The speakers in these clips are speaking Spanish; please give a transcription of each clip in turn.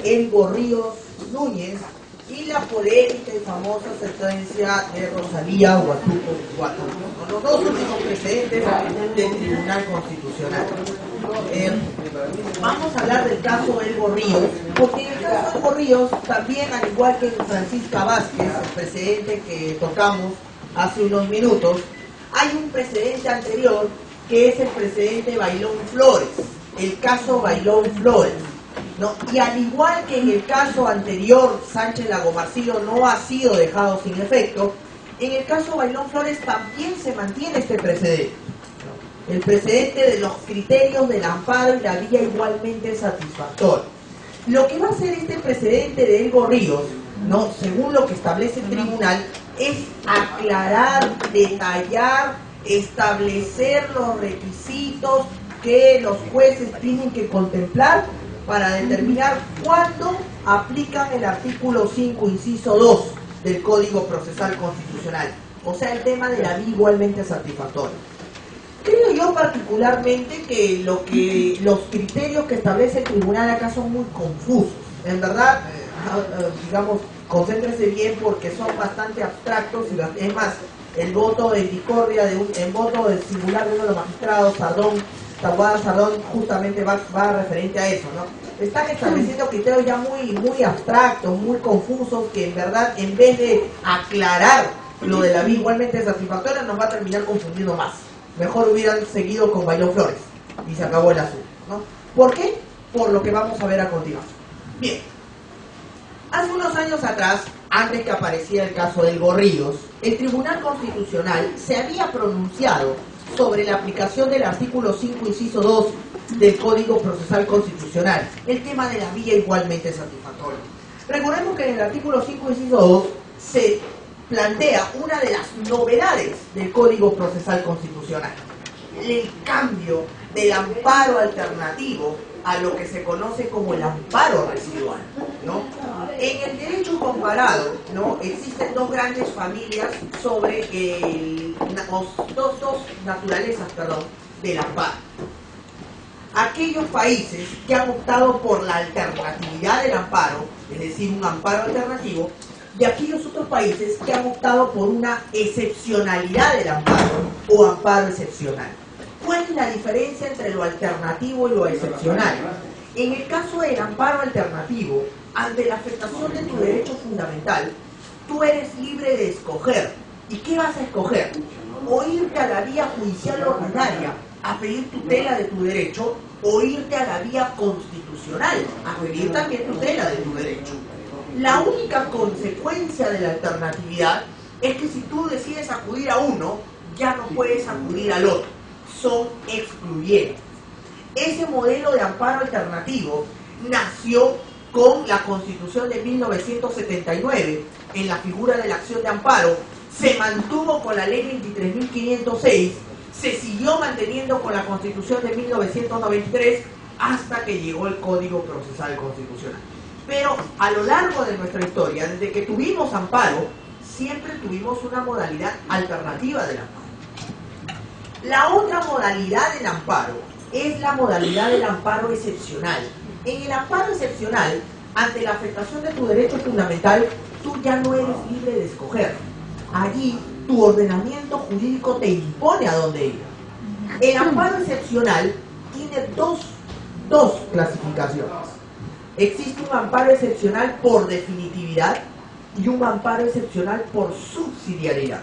Elgo Ríos Núñez y la polémica y famosa sentencia de Rosalía Huatuco. Los dos últimos precedentes del Tribunal Constitucional. Vamos a hablar del caso Elgo Ríos, porque en el caso Elgo Ríos, también al igual que en Francisca Vázquez, el precedente que tocamos hace unos minutos, hay un precedente anterior que es el precedente Bailón Flores, el caso Bailón Flores, ¿no? Y al igual que en el caso anterior, Sánchez Lagomarsino no ha sido dejado sin efecto, en el caso Bailón Flores también se mantiene este precedente, ¿no? El precedente de los criterios del amparo y la vía igualmente satisfactoria. Lo que va a hacer este precedente de Elgo Ríos, ¿no?, según lo que establece el tribunal, es aclarar, detallar, establecer los requisitos que los jueces tienen que contemplar para determinar cuándo aplican el artículo 5, inciso 2 del Código Procesal Constitucional, o sea, el tema de la vía igualmente satisfactoria. Creo yo particularmente que los criterios que establece el tribunal acá son muy confusos. En verdad, digamos, concéntrese bien porque son bastante abstractos y es más, el voto de discordia, el voto del singular de uno de los magistrados, Taboada Sardón, justamente va referente a eso, ¿no? Están estableciendo criterios ya muy abstractos, muy confusos, que en verdad, en vez de aclarar lo de la vía igualmente satisfactoria, nos va a terminar confundiendo más. Mejor hubieran seguido con Bailón Flores y se acabó el asunto, ¿no? ¿Por qué? Por lo que vamos a ver a continuación. Bien, hace unos años atrás, antes que apareciera el caso de Elgo Ríos, el Tribunal Constitucional se había pronunciado sobre la aplicación del artículo 5, inciso 2 del Código Procesal Constitucional, el tema de la vía igualmente satisfactoria. Recordemos que en el artículo 5, inciso 2 se plantea una de las novedades del Código Procesal Constitucional, el cambio del amparo alternativo a lo que se conoce como el amparo residual, ¿no? En el derecho comparado, ¿no?, existen dos grandes familias sobre dos naturalezas, del amparo. Aquellos países que han optado por la alternatividad del amparo, es decir, un amparo alternativo, y aquellos otros países que han optado por una excepcionalidad del amparo o amparo excepcional. ¿Cuál es la diferencia entre lo alternativo y lo excepcional? En el caso del amparo alternativo, ante la afectación de tu derecho fundamental, tú eres libre de escoger. ¿Y qué vas a escoger? O irte a la vía judicial ordinaria a pedir tutela de tu derecho, o irte a la vía constitucional a pedir también tutela de tu derecho. La única consecuencia de la alternatividad es que si tú decides acudir a uno, ya no puedes acudir al otro. Son excluyentes. Ese modelo de amparo alternativo nació con la Constitución de 1979, en la figura de la acción de amparo, se mantuvo con la Ley 23.506, se siguió manteniendo con la Constitución de 1993 hasta que llegó el Código Procesal Constitucional. Pero a lo largo de nuestra historia, desde que tuvimos amparo, siempre tuvimos una modalidad alternativa del amparo. La otra modalidad del amparo es la modalidad del amparo excepcional. En el amparo excepcional, ante la afectación de tu derecho fundamental, tú ya no eres libre de escoger. Allí, tu ordenamiento jurídico te impone a dónde ir. El amparo excepcional tiene dos clasificaciones. Existe un amparo excepcional por definitividad y un amparo excepcional por subsidiariedad.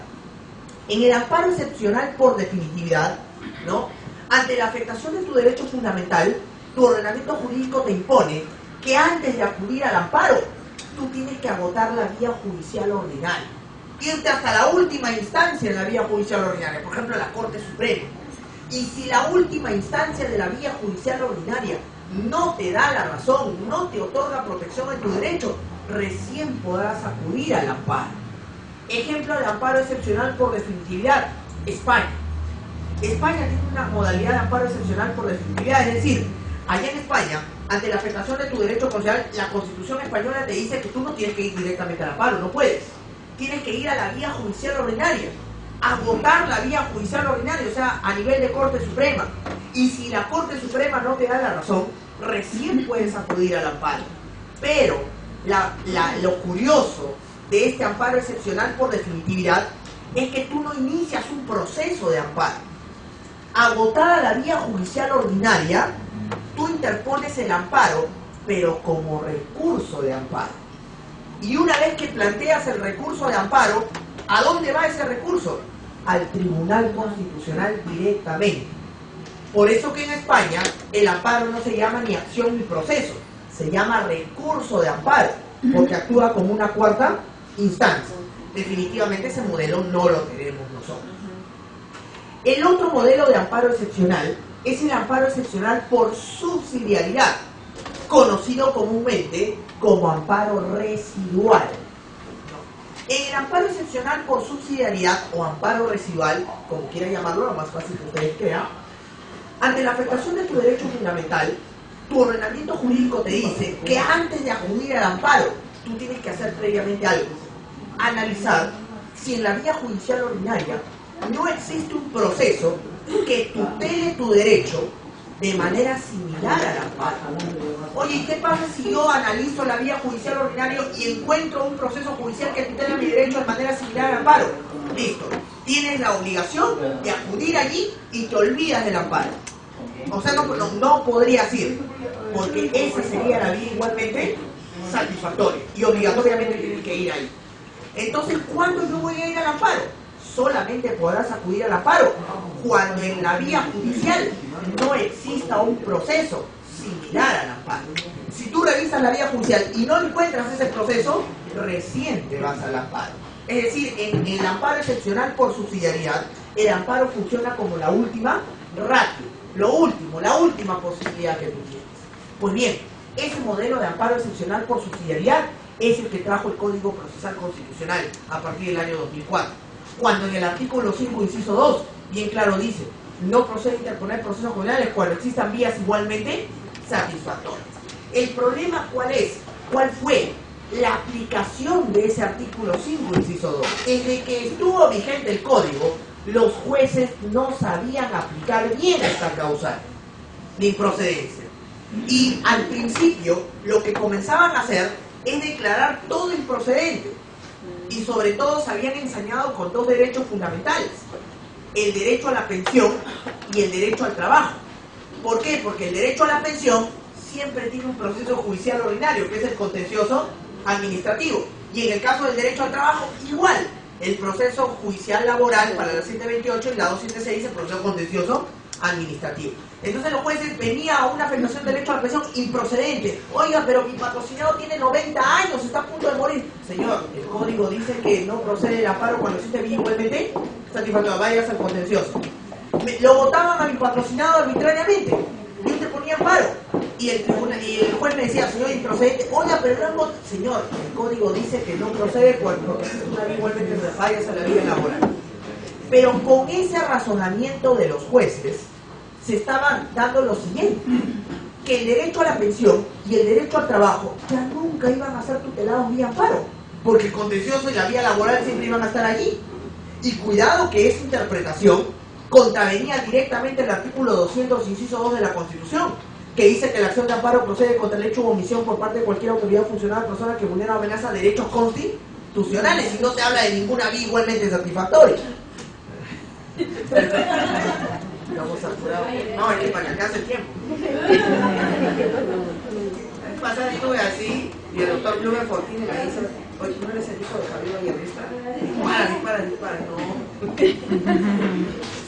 En el amparo excepcional por definitividad, ¿no?, ante la afectación de tu derecho fundamental, tu ordenamiento jurídico te impone que antes de acudir al amparo, tú tienes que agotar la vía judicial ordinaria, irte hasta la última instancia en la vía judicial ordinaria, por ejemplo la Corte Suprema. Y si la última instancia de la vía judicial ordinaria no te da la razón, no te otorga protección en tu derecho, recién podrás acudir al amparo. Ejemplo de amparo excepcional por definitividad, España. España tiene una modalidad de amparo excepcional por definitividad, es decir, allá en España, ante la afectación de tu derecho constitucional, la Constitución española te dice que tú no tienes que ir directamente al amparo, no puedes. Tienes que ir a la vía judicial ordinaria, agotar la vía judicial ordinaria, o sea, a nivel de Corte Suprema. Y si la Corte Suprema no te da la razón, recién puedes acudir al amparo. Pero lo curioso de este amparo excepcional por definitividad es que tú no inicias un proceso de amparo. Agotada la vía judicial ordinaria, tú interpones el amparo, pero como recurso de amparo. Y una vez que planteas el recurso de amparo, ¿a dónde va ese recurso? Al Tribunal Constitucional directamente. Por eso que en España el amparo no se llama ni acción ni proceso, se llama recurso de amparo, porque actúa como una cuarta instancia. Definitivamente ese modelo no lo tenemos nosotros. El otro modelo de amparo excepcional es el amparo excepcional por subsidiariedad, conocido comúnmente como amparo residual. En el amparo excepcional por subsidiariedad o amparo residual, como quieran llamarlo, lo más fácil que ustedes crean, ante la afectación de tu derecho fundamental, tu ordenamiento jurídico te dice que antes de acudir al amparo, tú tienes que hacer previamente algo. Analizar si en la vía judicial ordinaria no existe un proceso que tutele tu derecho de manera similar al amparo. Oye, ¿y qué pasa si yo analizo la vía judicial ordinaria y encuentro un proceso judicial que tutela mi derecho de manera similar al amparo? Listo. Tienes la obligación de acudir allí y te olvidas del amparo. O sea, no podrías ir, porque esa sería la vía igualmente satisfactoria y obligatoriamente tienes que ir ahí. Entonces, ¿cuándo yo voy a ir al amparo? Solamente podrás acudir al amparo cuando en la vía judicial no exista un proceso similar al amparo. Si tú revisas la vía judicial y no encuentras ese proceso, recién te vas al amparo. Es decir, en el amparo excepcional por subsidiariedad, el amparo funciona como la última ratio, lo último, la última posibilidad que tú tienes. Pues bien, ese modelo de amparo excepcional por subsidiariedad es el que trajo el Código Procesal Constitucional a partir del año 2004, cuando en el artículo 5, inciso 2, bien claro dice: no procede interponer procesos judiciales cuando existan vías igualmente satisfactorias. El problema, ¿cuál es? ¿Cuál fue? La aplicación de ese artículo 5, inciso 2. Desde que estuvo vigente el Código, los jueces no sabían aplicar bien esta causal de improcedencia. Y al principio, lo que comenzaban a hacer es declarar todo improcedente. Y sobre todo se habían ensañado con dos derechos fundamentales: el derecho a la pensión y el derecho al trabajo. ¿Por qué? Porque el derecho a la pensión siempre tiene un proceso judicial ordinario, que es el contencioso administrativo. Y en el caso del derecho al trabajo, igual, el proceso judicial laboral para la 728 y la 276, el proceso contencioso administrativo. Entonces los jueces venían a una afectación de derecho a la pensión improcedente. Oiga, pero mi patrocinado tiene 90 años, está a punto de morir. Señor, el código dice que no procede el amparo cuando existe vía igualmente satisfactoria. Vayas al contencioso. Lo votaban a mi patrocinado arbitrariamente. Yo te ponía amparo. Y el juez me decía: señor, improcedente. Oiga, pero no, señor, el código dice que no procede cuando existe una vía igualmente, vayas a la vía laboral. Pero con ese razonamiento de los jueces, se estaban dando lo siguiente: que el derecho a la pensión y el derecho al trabajo ya nunca iban a ser tutelados vía amparo, porque el contencioso y la vía laboral siempre iban a estar allí. Y cuidado que esa interpretación contravenía directamente el artículo 200, inciso 2 de la Constitución, que dice que la acción de amparo procede contra el hecho o omisión por parte de cualquier autoridad funcional o persona que vulnera o amenaza derechos constitucionales, y no se habla de ninguna vía igualmente satisfactoria. Estamos apurados. No, es que para que alcance el tiempo. La vez pasada estuve así y el doctor Cluber Fortini me dice: oye, ¿tú no eres el hijo de Javier Vallarista? Dispara, no.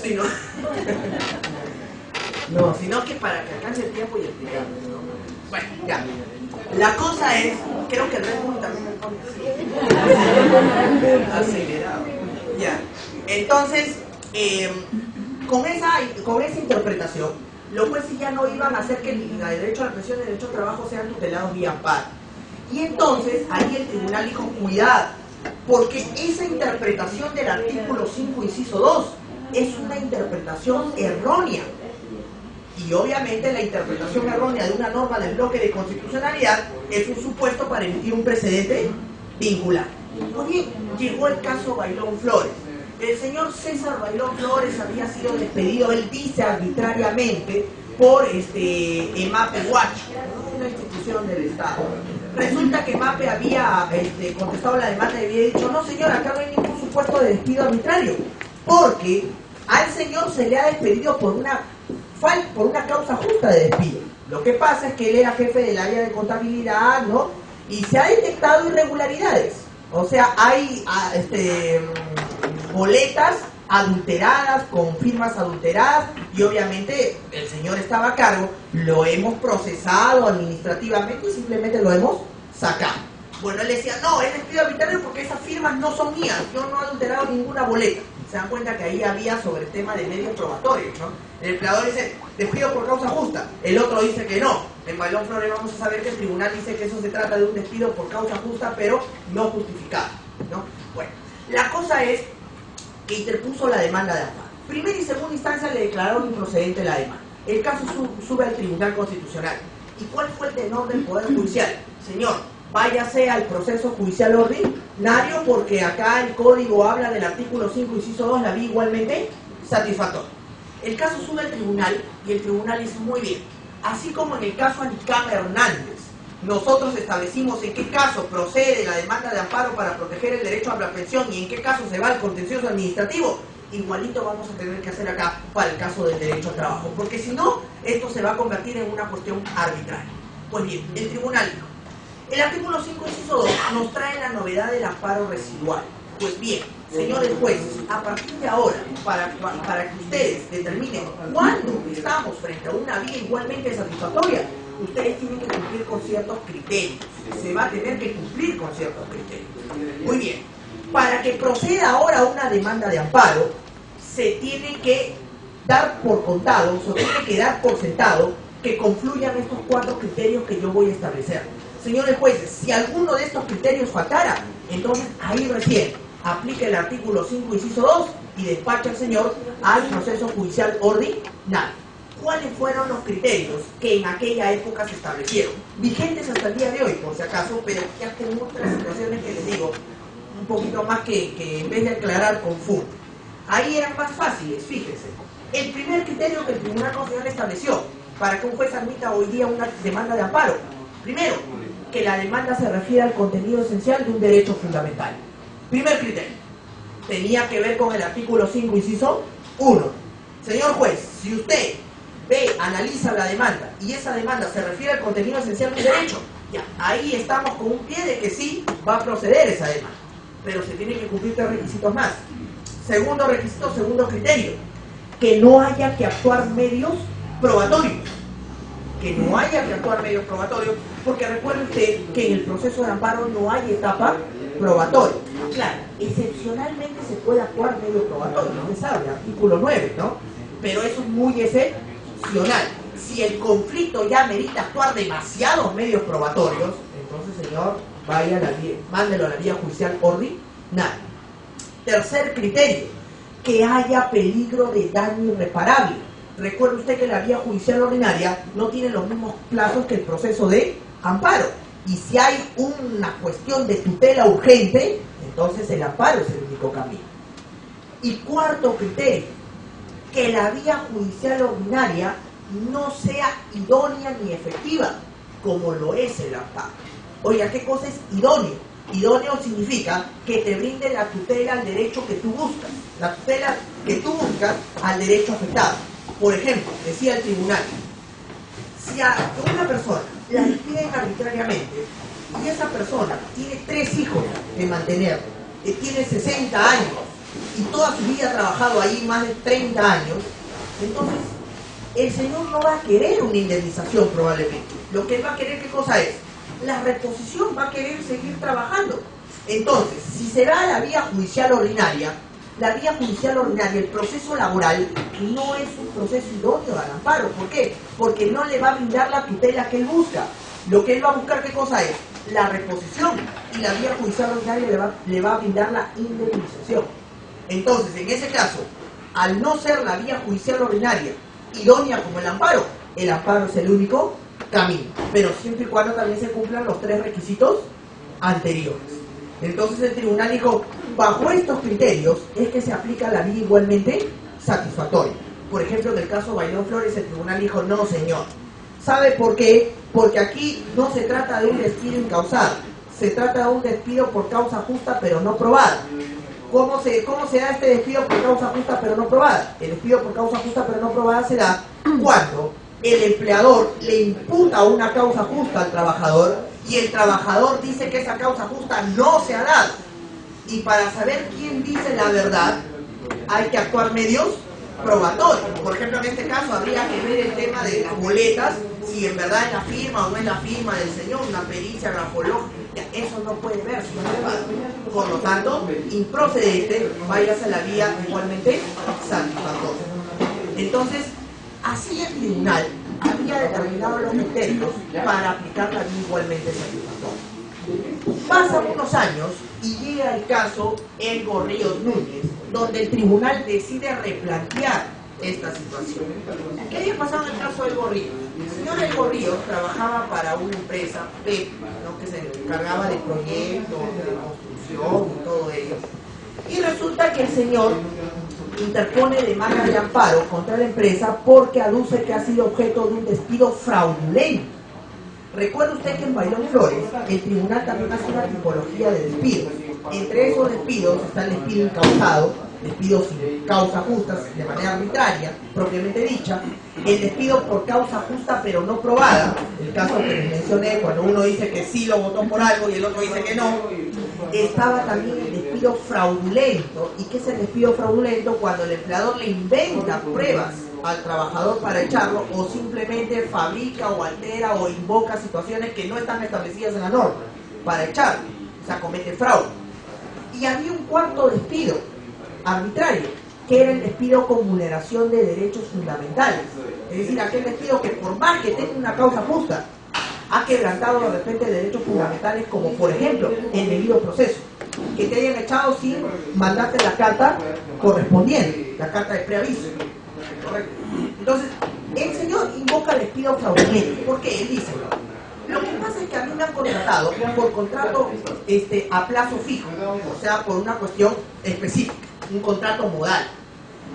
Si no. No, sino que para que alcance el tiempo y explicarles, ¿no? Bueno, ya. La cosa es, creo que el Red Bull también me pone así. Acelerado. Ya. Entonces, con esa interpretación, los jueces ya no iban a hacer que el derecho a la pensión y el derecho al trabajo sean tutelados vía amparo. Y entonces, ahí el tribunal dijo: cuidado, porque esa interpretación del artículo 5, inciso 2, es una interpretación errónea. Y obviamente la interpretación errónea de una norma del bloque de constitucionalidad es un supuesto para emitir un precedente vinculante. Muy bien, llegó el caso Bailón Flores. El señor César Bailón Flores había sido despedido, él dice arbitrariamente, por EMAPE Watch, una institución del Estado. Resulta que MAPE había contestado la demanda y había dicho, no señor, acá no hay ningún supuesto de despido arbitrario, porque al señor se le ha despedido por una causa justa de despido. Lo que pasa es que él era jefe del área de contabilidad, ¿no? Y se ha detectado irregularidades. O sea, hay boletas adulteradas, con firmas adulteradas, y obviamente el señor estaba a cargo, lo hemos procesado administrativamente y simplemente lo hemos sacado. Bueno, él decía, no, es despido arbitrario porque esas firmas no son mías, yo no he adulterado ninguna boleta. Se dan cuenta que ahí había sobre el tema de medios probatorios, ¿no? El empleador dice, despido por causa justa, el otro dice que no. En Bailón Flores vamos a saber que el tribunal dice que eso se trata de un despido por causa justa, pero no justificado, ¿no? Bueno, la cosa es que interpuso la demanda de amparo. Primera y segunda instancia le declararon improcedente la demanda. El caso sube al Tribunal Constitucional. ¿Y cuál fue el tenor del Poder Judicial? Señor, váyase al proceso judicial ordinario porque acá el código habla del artículo 5, inciso 2, la vía igualmente satisfactoria. El caso sube al tribunal y el tribunal dice muy bien. Así como en el caso Anicama Hernández, nosotros establecimos en qué caso procede la demanda de amparo para proteger el derecho a la pensión y en qué caso se va al contencioso administrativo, igualito vamos a tener que hacer acá para el caso del derecho al trabajo, porque si no, esto se va a convertir en una cuestión arbitraria. Pues bien, el tribunal, el artículo 5, inciso 2, nos trae la novedad del amparo residual. Pues bien, señores jueces, a partir de ahora, para que ustedes determinen cuándo estamos frente a una vía igualmente satisfactoria, ustedes tienen que cumplir con ciertos criterios. Se va a tener que cumplir con ciertos criterios. Muy bien. Para que proceda ahora una demanda de amparo, se tiene que dar por contado, se tiene que dar por sentado que confluyan estos 4 criterios que yo voy a establecer. Señores jueces, si alguno de estos criterios faltara, entonces ahí recién aplica el artículo 5, inciso 2 y despacha al señor al proceso judicial ordinario. ¿Cuáles fueron los criterios que en aquella época se establecieron? Vigentes hasta el día de hoy, por si acaso, pero ya tengo otras situaciones que les digo, un poquito más que en vez de aclarar, confunden. Ahí eran más fáciles, fíjense. El primer criterio que el Tribunal Constitucional estableció para que un juez admita hoy día una demanda de amparo. Primero, que la demanda se refiere al contenido esencial de un derecho fundamental. Primer criterio. Tenía que ver con el artículo 5, inciso 1. Señor juez, si usted analiza la demanda y esa demanda se refiere al contenido esencial de un derecho, ya, ahí estamos con un pie de que sí va a proceder esa demanda. Pero se tienen que cumplir 3 requisitos más. Segundo requisito, segundo criterio, que no haya que actuar medios probatorios. Que no haya que actuar medios probatorios, porque recuerde usted que en el proceso de amparo no hay etapa probatoria. Claro, excepcionalmente se puede actuar medio probatorio, usted sabe, artículo 9, ¿no? Pero eso es muy excepcional. Si el conflicto ya merita actuar demasiados medios probatorios, entonces, señor, vaya a la vía, mándelo a la vía judicial ordinaria. Tercer criterio, que haya peligro de daño irreparable. Recuerde usted que la vía judicial ordinaria no tiene los mismos plazos que el proceso de amparo. Y si hay una cuestión de tutela urgente, entonces el amparo es el único camino. Y cuarto criterio, que la vía judicial ordinaria no sea idónea ni efectiva, como lo es el amparo. Oiga, ¿qué cosa es idóneo? Idóneo significa que te brinde la tutela al derecho que tú buscas, la tutela que tú buscas al derecho afectado. Por ejemplo, decía el tribunal, si a una persona la despiden arbitrariamente y esa persona tiene 3 hijos de mantener, tiene 60 años y toda su vida ha trabajado ahí más de 30 años, entonces el señor no va a querer una indemnización probablemente. Lo que él va a querer, ¿qué cosa es? La reposición, va a querer seguir trabajando. Entonces, si se da la vía judicial ordinaria, el proceso laboral no es un proceso idóneo al amparo. ¿Por qué? Porque no le va a brindar la tutela que él busca. Lo que él va a buscar, ¿qué cosa es? La reposición. Y la vía judicial ordinaria le va a brindar la indemnización. Entonces, en ese caso, al no ser la vía judicial ordinaria idónea como el amparo es el único camino, pero siempre y cuando también se cumplan los 3 requisitos anteriores. Entonces el tribunal dijo, bajo estos criterios es que se aplica la vía igualmente satisfactoria. Por ejemplo, en el caso Bailón Flores, el tribunal dijo, no señor, ¿Sabe por qué? Porque aquí no se trata de un despido incausado, se trata de un despido por causa justa pero no probada. ¿Cómo se da este despido por causa justa pero no probada? El despido por causa justa pero no probada se da cuando el empleador le imputa una causa justa al trabajador y el trabajador dice que esa causa justa no se ha dado. Y para saber quién dice la verdad, hay que actuar medios probatorios. Por ejemplo, en este caso habría que ver el tema de las boletas, si en verdad es la firma o no es la firma del señor, una pericia grafológica. Eso no puede verse, por lo tanto, improcedente, váyase a la vía igualmente satisfactoria. Entonces, así el tribunal había determinado los criterios para aplicar la vía igualmente satisfactoria. Pasan unos años y llega el caso Elgo Ríos Núñez, donde el tribunal decide replantear esta situación. ¿Qué había pasado en el caso de Elgo Ríos? El señor Elgo Ríos trabajaba para una empresa, PEP, ¿no?, que se encargaba de proyectos, de construcción y todo ello. Y resulta que el señor interpone demanda de amparo contra la empresa porque aduce que ha sido objeto de un despido fraudulento. Recuerde usted que en Bailón Flores el tribunal también hace una tipología de despidos. Entre esos despidos está el despido incausado, despidos sin causa justa, de manera arbitraria, propiamente dicha, el despido por causa justa pero no probada, el caso que les mencioné, cuando uno dice que sí lo votó por algo y el otro dice que no. Estaba también el despido fraudulento. ¿Y qué es el despido fraudulento? Cuando el empleador le inventa pruebas al trabajador para echarlo o simplemente fabrica o altera o invoca situaciones que no están establecidas en la norma para echarlo, o sea, comete fraude. Y había un cuarto despido arbitrario, que era el despido con vulneración de derechos fundamentales, es decir, aquel despido que por más que tenga una causa justa ha quebrantado de repente derechos fundamentales, como por ejemplo el debido proceso, que te hayan echado sin mandarte la carta correspondiente, la carta de preaviso. Correcto. Entonces, el señor invoca el despido fraudulento. ¿Por qué? Él dice: lo que pasa es que a mí me han contratado por contrato a plazo fijo, o sea, por una cuestión específica, un contrato modal.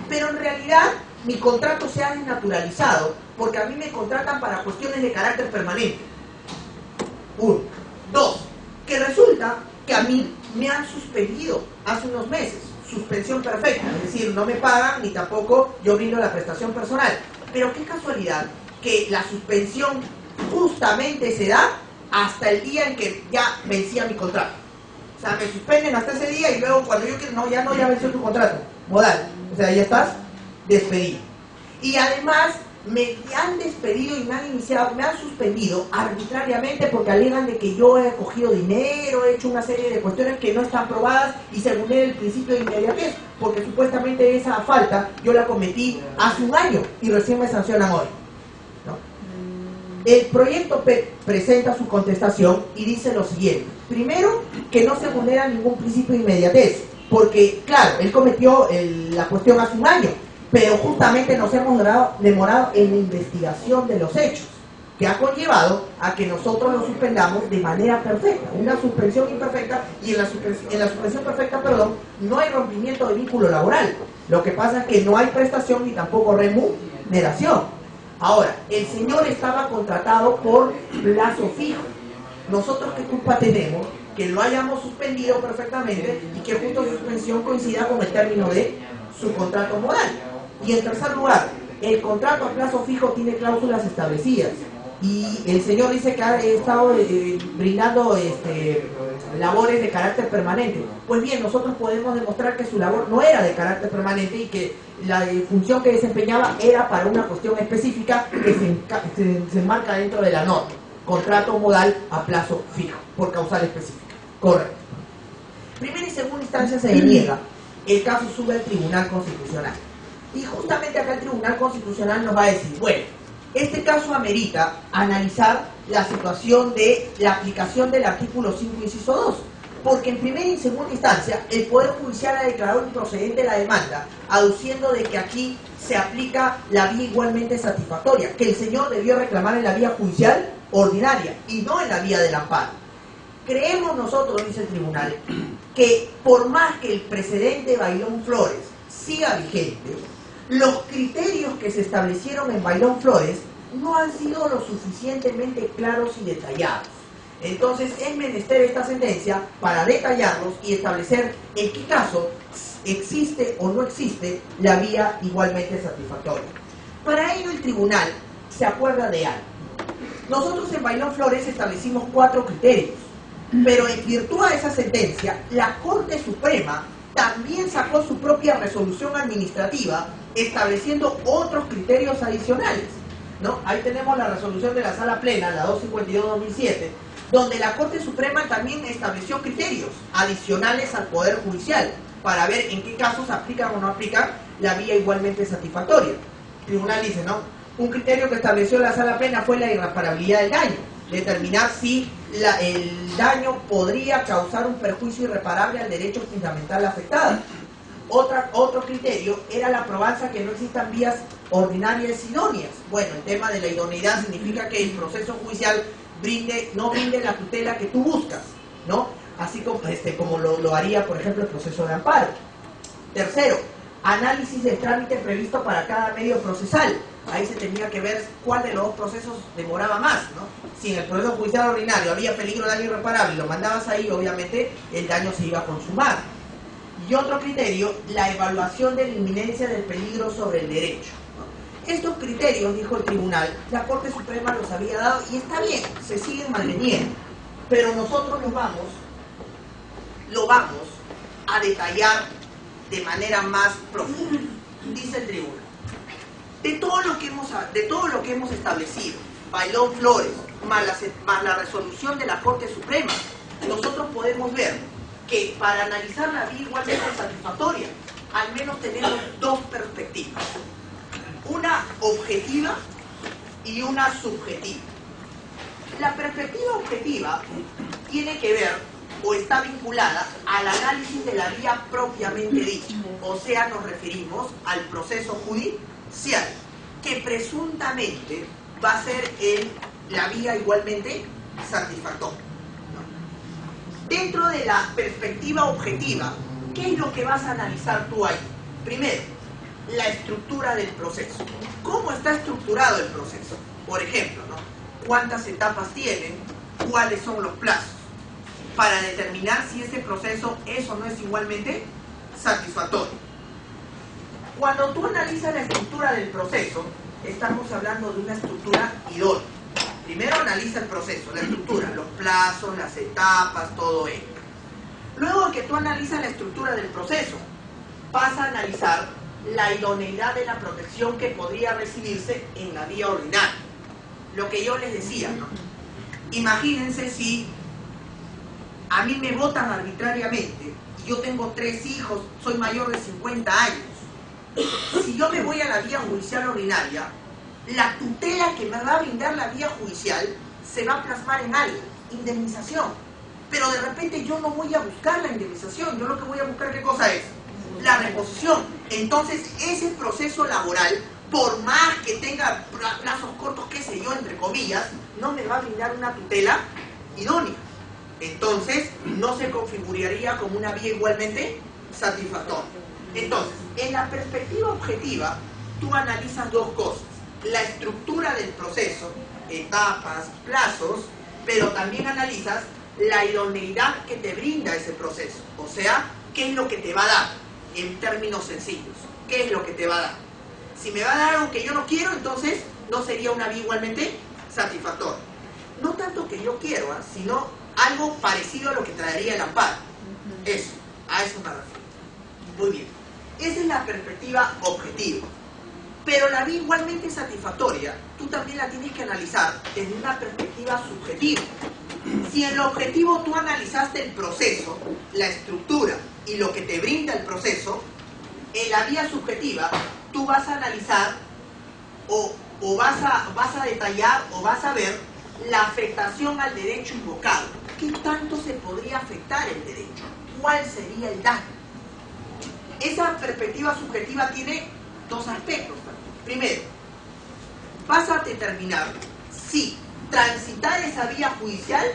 Pero en realidad mi contrato se ha desnaturalizado porque a mí me contratan para cuestiones de carácter permanente. Uno. Dos, que resulta que a mí me han suspendido hace unos meses, suspensión perfecta, es decir, no me pagan ni tampoco yo brindo la prestación personal. Pero qué casualidad que la suspensión justamente se da hasta el día en que ya vencía mi contrato. O sea, me suspenden hasta ese día y luego cuando yo quiero, ya venció tu contrato, modal. O sea, ya estás despedido. Y además me han despedido y me han suspendido arbitrariamente porque alegan de que yo he cogido dinero, he hecho una serie de cuestiones que no están probadas y se vulnera el principio de inmediatez, porque supuestamente esa falta yo la cometí hace un año y recién me sancionan hoy, ¿no? El proyecto presenta su contestación y dice lo siguiente: primero, que no se vulnera ningún principio de inmediatez, porque claro, él cometió la cuestión hace un año, pero justamente nos hemos demorado en la investigación de los hechos, que ha conllevado a que nosotros lo suspendamos de manera perfecta, una suspensión imperfecta, y en la suspensión perfecta, perdón, no hay rompimiento de vínculo laboral. Lo que pasa es que no hay prestación ni tampoco remuneración. Ahora, el señor estaba contratado por plazo fijo. ¿Nosotros qué culpa tenemos? Que lo hayamos suspendido perfectamente y que justo su suspensión coincida con el término de su contrato modal. Y en tercer lugar, el contrato a plazo fijo tiene cláusulas establecidas y el señor dice que ha estado brindando labores de carácter permanente. Pues bien, nosotros podemos demostrar que su labor no era de carácter permanente y que la función que desempeñaba era para una cuestión específica que se enmarca dentro de la norma: contrato modal a plazo fijo, por causal específica. Correcto. Primera y segunda instancia se deniega, el caso sube al Tribunal Constitucional. Y justamente acá el Tribunal Constitucional nos va a decir: bueno, este caso amerita analizar la situación de la aplicación del artículo 5, inciso 2, porque en primera y segunda instancia el Poder Judicial ha declarado improcedente la demanda, aduciendo de que aquí se aplica la vía igualmente satisfactoria, que el señor debió reclamar en la vía judicial ordinaria y no en la vía del amparo. Creemos nosotros, dice el tribunal, que por más que el precedente Bailón Flores siga vigente, los criterios que se establecieron en Bailón Flores no han sido lo suficientemente claros y detallados. Entonces es menester esta sentencia para detallarlos y establecer en qué caso existe o no existe la vía igualmente satisfactoria. Para ello el tribunal se acuerda de algo. Nosotros en Bailón Flores establecimos 4 criterios, pero en virtud de esa sentencia, la Corte Suprema también sacó su propia resolución administrativa estableciendo otros criterios adicionales, ¿no? Ahí tenemos la resolución de la Sala Plena, la 252-2007, donde la Corte Suprema también estableció criterios adicionales al Poder Judicial para ver en qué casos aplican o no aplican la vía igualmente satisfactoria. El tribunal dice, ¿no? Un criterio que estableció la Sala Plena fue la irreparabilidad del daño, determinar si el daño podría causar un perjuicio irreparable al derecho fundamental afectado. Otro criterio era la probanza que no existan vías ordinarias idóneas. Bueno, el tema de la idoneidad significa que el proceso judicial no brinde la tutela que tú buscas, ¿no? Así como lo haría, por ejemplo, el proceso de amparo. Tercero, análisis del trámite previsto para cada medio procesal. Ahí se tenía que ver cuál de los dos procesos demoraba más, ¿no? Si en el proceso judicial ordinario había peligro de daño irreparable y lo mandabas ahí, obviamente el daño se iba a consumar. Y otro criterio, la evaluación de la inminencia del peligro sobre el derecho, ¿no? Estos criterios, dijo el tribunal, la Corte Suprema los había dado y está bien, se siguen manteniendo, pero nosotros lo vamos a detallar de manera más profunda. Dice el tribunal: de todo lo que hemos establecido, Bailón Flores, más la resolución de la Corte Suprema, nosotros podemos ver que para analizar la vía igualmente satisfactoria, al menos tenemos 2 perspectivas. Una objetiva y una subjetiva. La perspectiva objetiva tiene que ver o está vinculada al análisis de la vía propiamente dicha. O sea, nos referimos al proceso judicial, que presuntamente va a ser la vía igualmente satisfactoria, ¿no? Dentro de la perspectiva objetiva, ¿qué es lo que vas a analizar tú ahí? Primero, la estructura del proceso. ¿Cómo está estructurado el proceso? Por ejemplo, ¿no? ¿Cuántas etapas tienen? ¿Cuáles son los plazos? Para determinar si ese proceso es o no es igualmente satisfactorio. Cuando tú analizas la estructura del proceso, estamos hablando de una estructura idónea. Primero analiza el proceso, la estructura, los plazos, las etapas, todo ello. Luego de que tú analizas la estructura del proceso, vas a analizar la idoneidad de la protección que podría recibirse en la vía ordinaria. Lo que yo les decía, ¿no? Imagínense si a mí me votan arbitrariamente y yo tengo 3 hijos, soy mayor de 50 años. Si yo me voy a la vía judicial ordinaria, la tutela que me va a brindar la vía judicial se va a plasmar en algo, indemnización. Pero de repente yo no voy a buscar la indemnización, yo lo que voy a buscar, ¿qué cosa es? La reposición. Entonces ese proceso laboral, por más que tenga plazos cortos, qué sé yo, entre comillas, no me va a brindar una tutela idónea. Entonces no se configuraría como una vía igualmente satisfactoria. Entonces, en la perspectiva objetiva, tú analizas 2 cosas: la estructura del proceso, etapas, plazos, pero también analizas la idoneidad que te brinda ese proceso. O sea, ¿qué es lo que te va a dar? En términos sencillos, ¿qué es lo que te va a dar? Si me va a dar algo que yo no quiero, entonces no sería una vía igualmente satisfactoria. No tanto que yo quiero, sino algo parecido a lo que traería el amparo. Eso, a eso me refiero. Muy bien. Esa es la perspectiva objetiva. Pero la vía igualmente satisfactoria, tú también la tienes que analizar desde una perspectiva subjetiva. Si en lo objetivo tú analizaste el proceso, la estructura y lo que te brinda el proceso, en la vía subjetiva tú vas a analizar o vas a detallar o vas a ver la afectación al derecho invocado. ¿Qué tanto se podría afectar el derecho? ¿Cuál sería el daño? Esa perspectiva subjetiva tiene 2 aspectos. Primero, vas a determinar si transitar esa vía judicial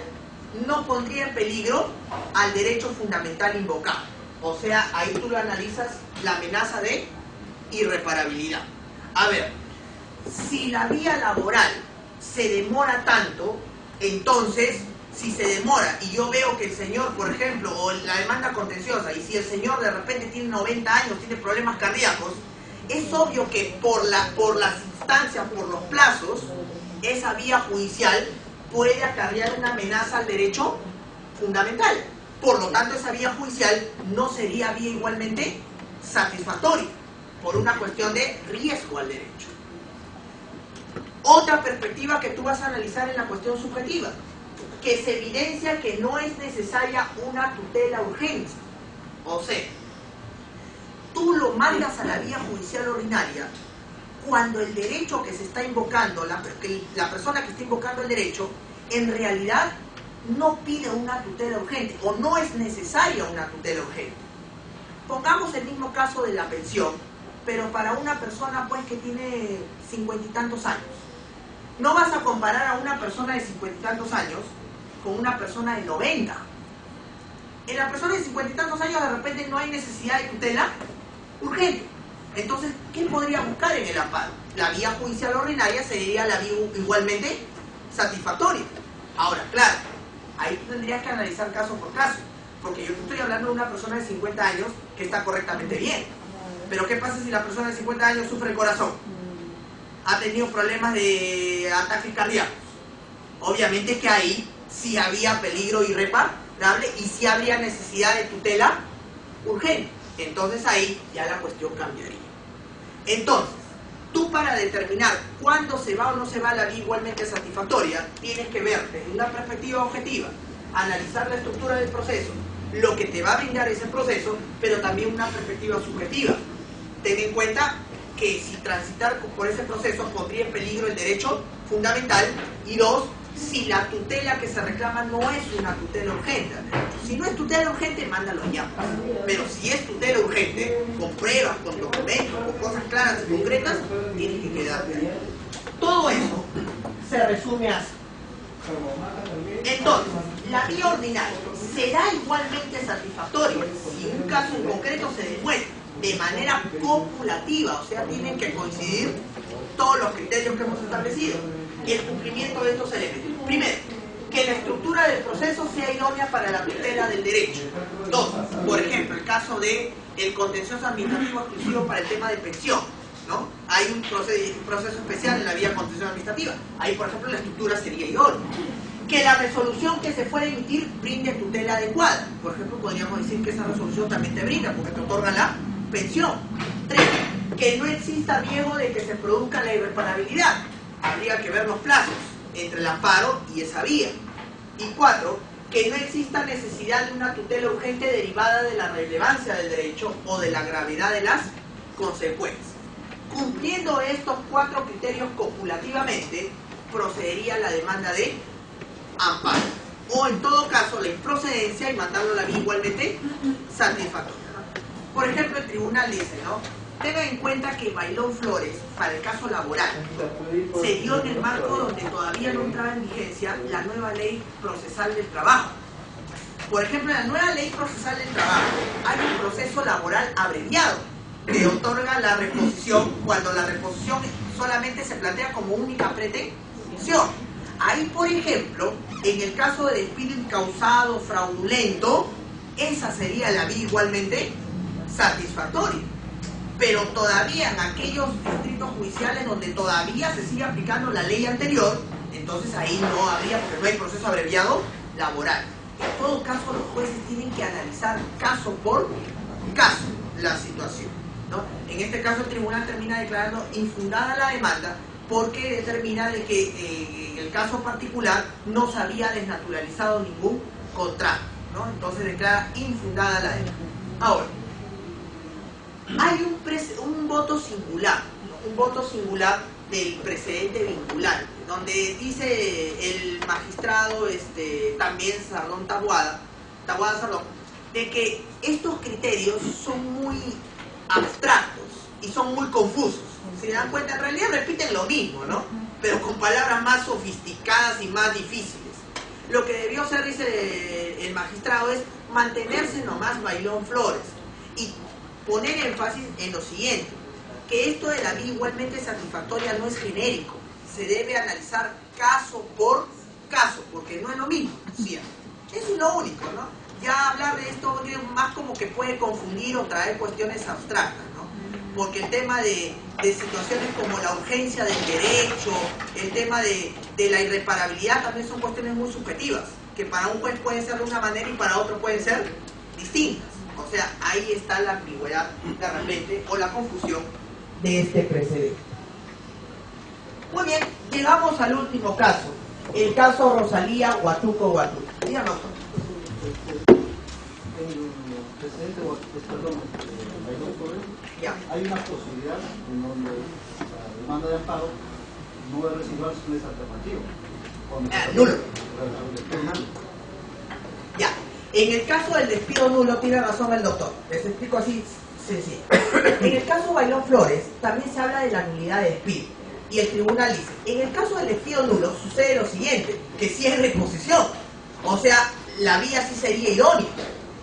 no pondría en peligro al derecho fundamental invocado. O sea, ahí tú lo analizas, la amenaza de irreparabilidad. A ver, si la vía laboral se demora tanto, entonces, si se demora y yo veo que el señor, por ejemplo, o la demanda contenciosa, y si el señor de repente tiene 90 años, tiene problemas cardíacos, es obvio que por las instancias, por los plazos, esa vía judicial puede acarrear una amenaza al derecho fundamental. Por lo tanto, esa vía judicial no sería vía igualmente satisfactoria, por una cuestión de riesgo al derecho. Otra perspectiva que tú vas a analizar en la cuestión subjetiva, que se evidencia que no es necesaria una tutela urgente. O sea, tú lo mandas a la vía judicial ordinaria cuando el derecho que se está invocando, la persona que está invocando el derecho, en realidad no pide una tutela urgente o no es necesaria una tutela urgente. Pongamos el mismo caso de la pensión, pero para una persona pues que tiene 50 y tantos años. No vas a comparar a una persona de 50 y tantos años con una persona de 90. En la persona de 50 y tantos años de repente no hay necesidad de tutela urgente. Entonces, ¿qué podría buscar en el amparo? La vía judicial ordinaria sería la vía igualmente satisfactoria. Ahora, claro, ahí tú tendrías que analizar caso por caso, porque yo estoy hablando de una persona de 50 años que está correctamente bien. Pero ¿qué pasa si la persona de 50 años sufre el corazón? Ha tenido problemas de ataques cardíacos. Obviamente que ahí sí había peligro irreparable y sí habría necesidad de tutela urgente. Entonces ahí ya la cuestión cambiaría. Entonces, tú para determinar cuándo se va o no se va la vía igualmente satisfactoria, tienes que ver desde una perspectiva objetiva, analizar la estructura del proceso, lo que te va a brindar ese proceso, pero también una perspectiva subjetiva. Ten en cuenta que si transitar por ese proceso pondría en peligro el derecho fundamental, y dos, si la tutela que se reclama no es una tutela urgente. Si no es tutela urgente, mándalo ya. Pero si es tutela urgente, con pruebas, con documentos, con cosas claras y concretas, tiene que quedarte ahí. Todo eso se resume así. Entonces, la vía ordinaria será igualmente satisfactoria si un caso en concreto se demuestra de manera copulativa, o sea, tienen que coincidir todos los criterios que hemos establecido y el cumplimiento de estos elementos. Primero, que la estructura del proceso sea idónea para la tutela del derecho. Dos, por ejemplo, el caso de el contencioso administrativo exclusivo para el tema de pensión, ¿no? Hay un proceso especial en la vía contencioso administrativa. Ahí, por ejemplo, la estructura sería idónea. Que la resolución que se puede emitir brinde tutela adecuada. Por ejemplo, podríamos decir que esa resolución también te brinda, porque te otorga la pensión. 3. Que no exista riesgo de que se produzca la irreparabilidad. Habría que ver los plazos entre el amparo y esa vía. Y 4. Que no exista necesidad de una tutela urgente derivada de la relevancia del derecho o de la gravedad de las consecuencias. Cumpliendo estos 4 criterios copulativamente, procedería la demanda de amparo. O en todo caso, la improcedencia y mandarlo a la vía igualmente satisfactoria. Por ejemplo, el tribunal dice, ¿no? Tenga en cuenta que Bailón Flores, para el caso laboral, se dio en el marco donde todavía no entraba en vigencia la nueva ley procesal del trabajo. Por ejemplo, en la nueva ley procesal del trabajo hay un proceso laboral abreviado que otorga la reposición cuando la reposición solamente se plantea como única pretensión. Ahí, por ejemplo, en el caso de despido incausado fraudulento, esa sería la vía igualmente satisfactoria. Pero todavía en aquellos distritos judiciales donde todavía se sigue aplicando la ley anterior, entonces ahí no habría, porque no hay proceso abreviado laboral. En todo caso, los jueces tienen que analizar caso por caso la situación, ¿no? En este caso, el tribunal termina declarando infundada la demanda porque determina de que en el caso particular no se había desnaturalizado ningún contrato, ¿no? Entonces declara infundada la demanda. Ahora, hay un voto singular, ¿no? Un voto singular del precedente vinculante, donde dice el magistrado también Sardón Taboada Sardón, de que estos criterios son muy abstractos y son muy confusos. Si se dan cuenta, en realidad repiten lo mismo, ¿no? Pero con palabras más sofisticadas y más difíciles. Lo que debió hacer, dice el magistrado, es mantenerse nomás Bailón Flores y poner énfasis en lo siguiente. que esto de la vía igualmente satisfactoria no es genérico, se debe analizar caso por caso, porque no es lo mismo, ¿sí? Eso es lo único, ¿no? Ya hablar de esto más como que puede confundir o traer cuestiones abstractas, ¿no? Porque el tema de situaciones como la urgencia del derecho, el tema de la irreparabilidad también son cuestiones muy subjetivas, que para un juez pueden ser de una manera y para otro pueden ser distintas. O sea, ahí está la ambigüedad de repente o la confusión de este precedente. Muy bien, llegamos al último caso, el caso Rosalía Huatuco Huatuco. Dígame, doctor. En el precedente, perdón, hay una posibilidad en donde la demanda de amparo no es residual, sino es alternativo. Nulo. Ya. En el caso del despido nulo, tiene razón el doctor. Les explico así sencillo. En el caso Bailón Flores, también se habla de la nulidad de despido. Y el tribunal dice, en el caso del despido nulo, sucede lo siguiente, que si es reposición. O sea, la vía sí sería idónea.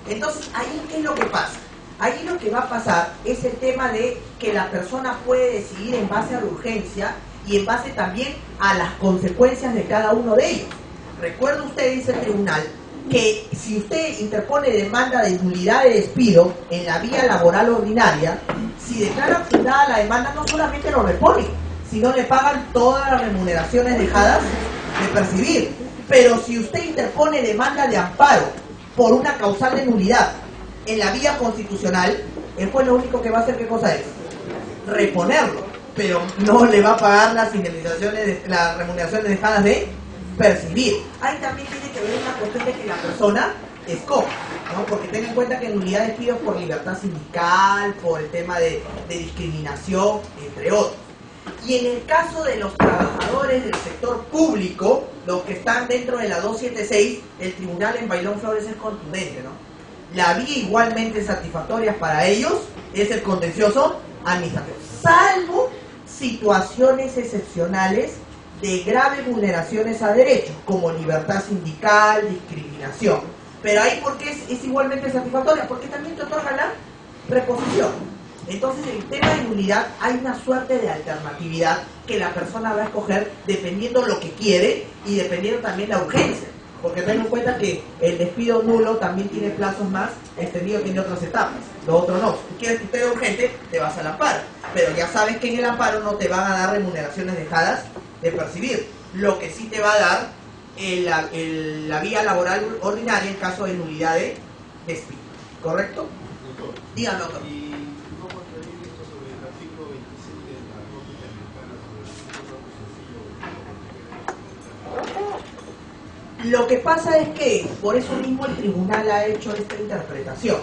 Entonces, ahí, ¿qué es lo que pasa? Ahí lo que va a pasar es el tema de que la persona puede decidir en base a la urgencia y en base también a las consecuencias de cada uno de ellos. Recuerda usted, dice el tribunal, que si usted interpone demanda de nulidad de despido en la vía laboral ordinaria, si declara fundada la demanda no solamente lo repone, sino le pagan todas las remuneraciones dejadas de percibir. Pero si usted interpone demanda de amparo por una causal de nulidad en la vía constitucional, el juez lo único que va a hacer, ¿qué cosa es? Reponerlo, pero no le va a pagar las indemnizaciones, las remuneraciones dejadas de percibir. Ahí también tiene que ver una cuestión de que la persona escoja, ¿no? Porque ten en cuenta que en nulidad de despido por libertad sindical, por el tema de discriminación, entre otros. Y en el caso de los trabajadores del sector público, los que están dentro de la 276, el tribunal en Bailón Flores es contundente, ¿no? La vía igualmente satisfactoria para ellos es el contencioso administrativo, salvo situaciones excepcionales de graves vulneraciones a derechos, como libertad sindical, discriminación. Pero ahí, ¿por qué es igualmente satisfactoria? Porque también te otorga la reposición. Entonces, en el tema de nulidad hay una suerte de alternatividad que la persona va a escoger dependiendo lo que quiere y dependiendo también la urgencia. Porque ten en cuenta que el despido nulo también tiene plazos más extendidos, tiene otras etapas. Lo otro no. Si tú quieres que esté urgente, te vas al amparo. Pero ya sabes que en el amparo no te van a dar remuneraciones dejadas de percibir. Lo que sí te va a dar la vía laboral ordinaria en caso de nulidad de despido. ¿Correcto? Doctor. Dígame, doctor. Lo que pasa es que por eso mismo el tribunal ha hecho esta interpretación,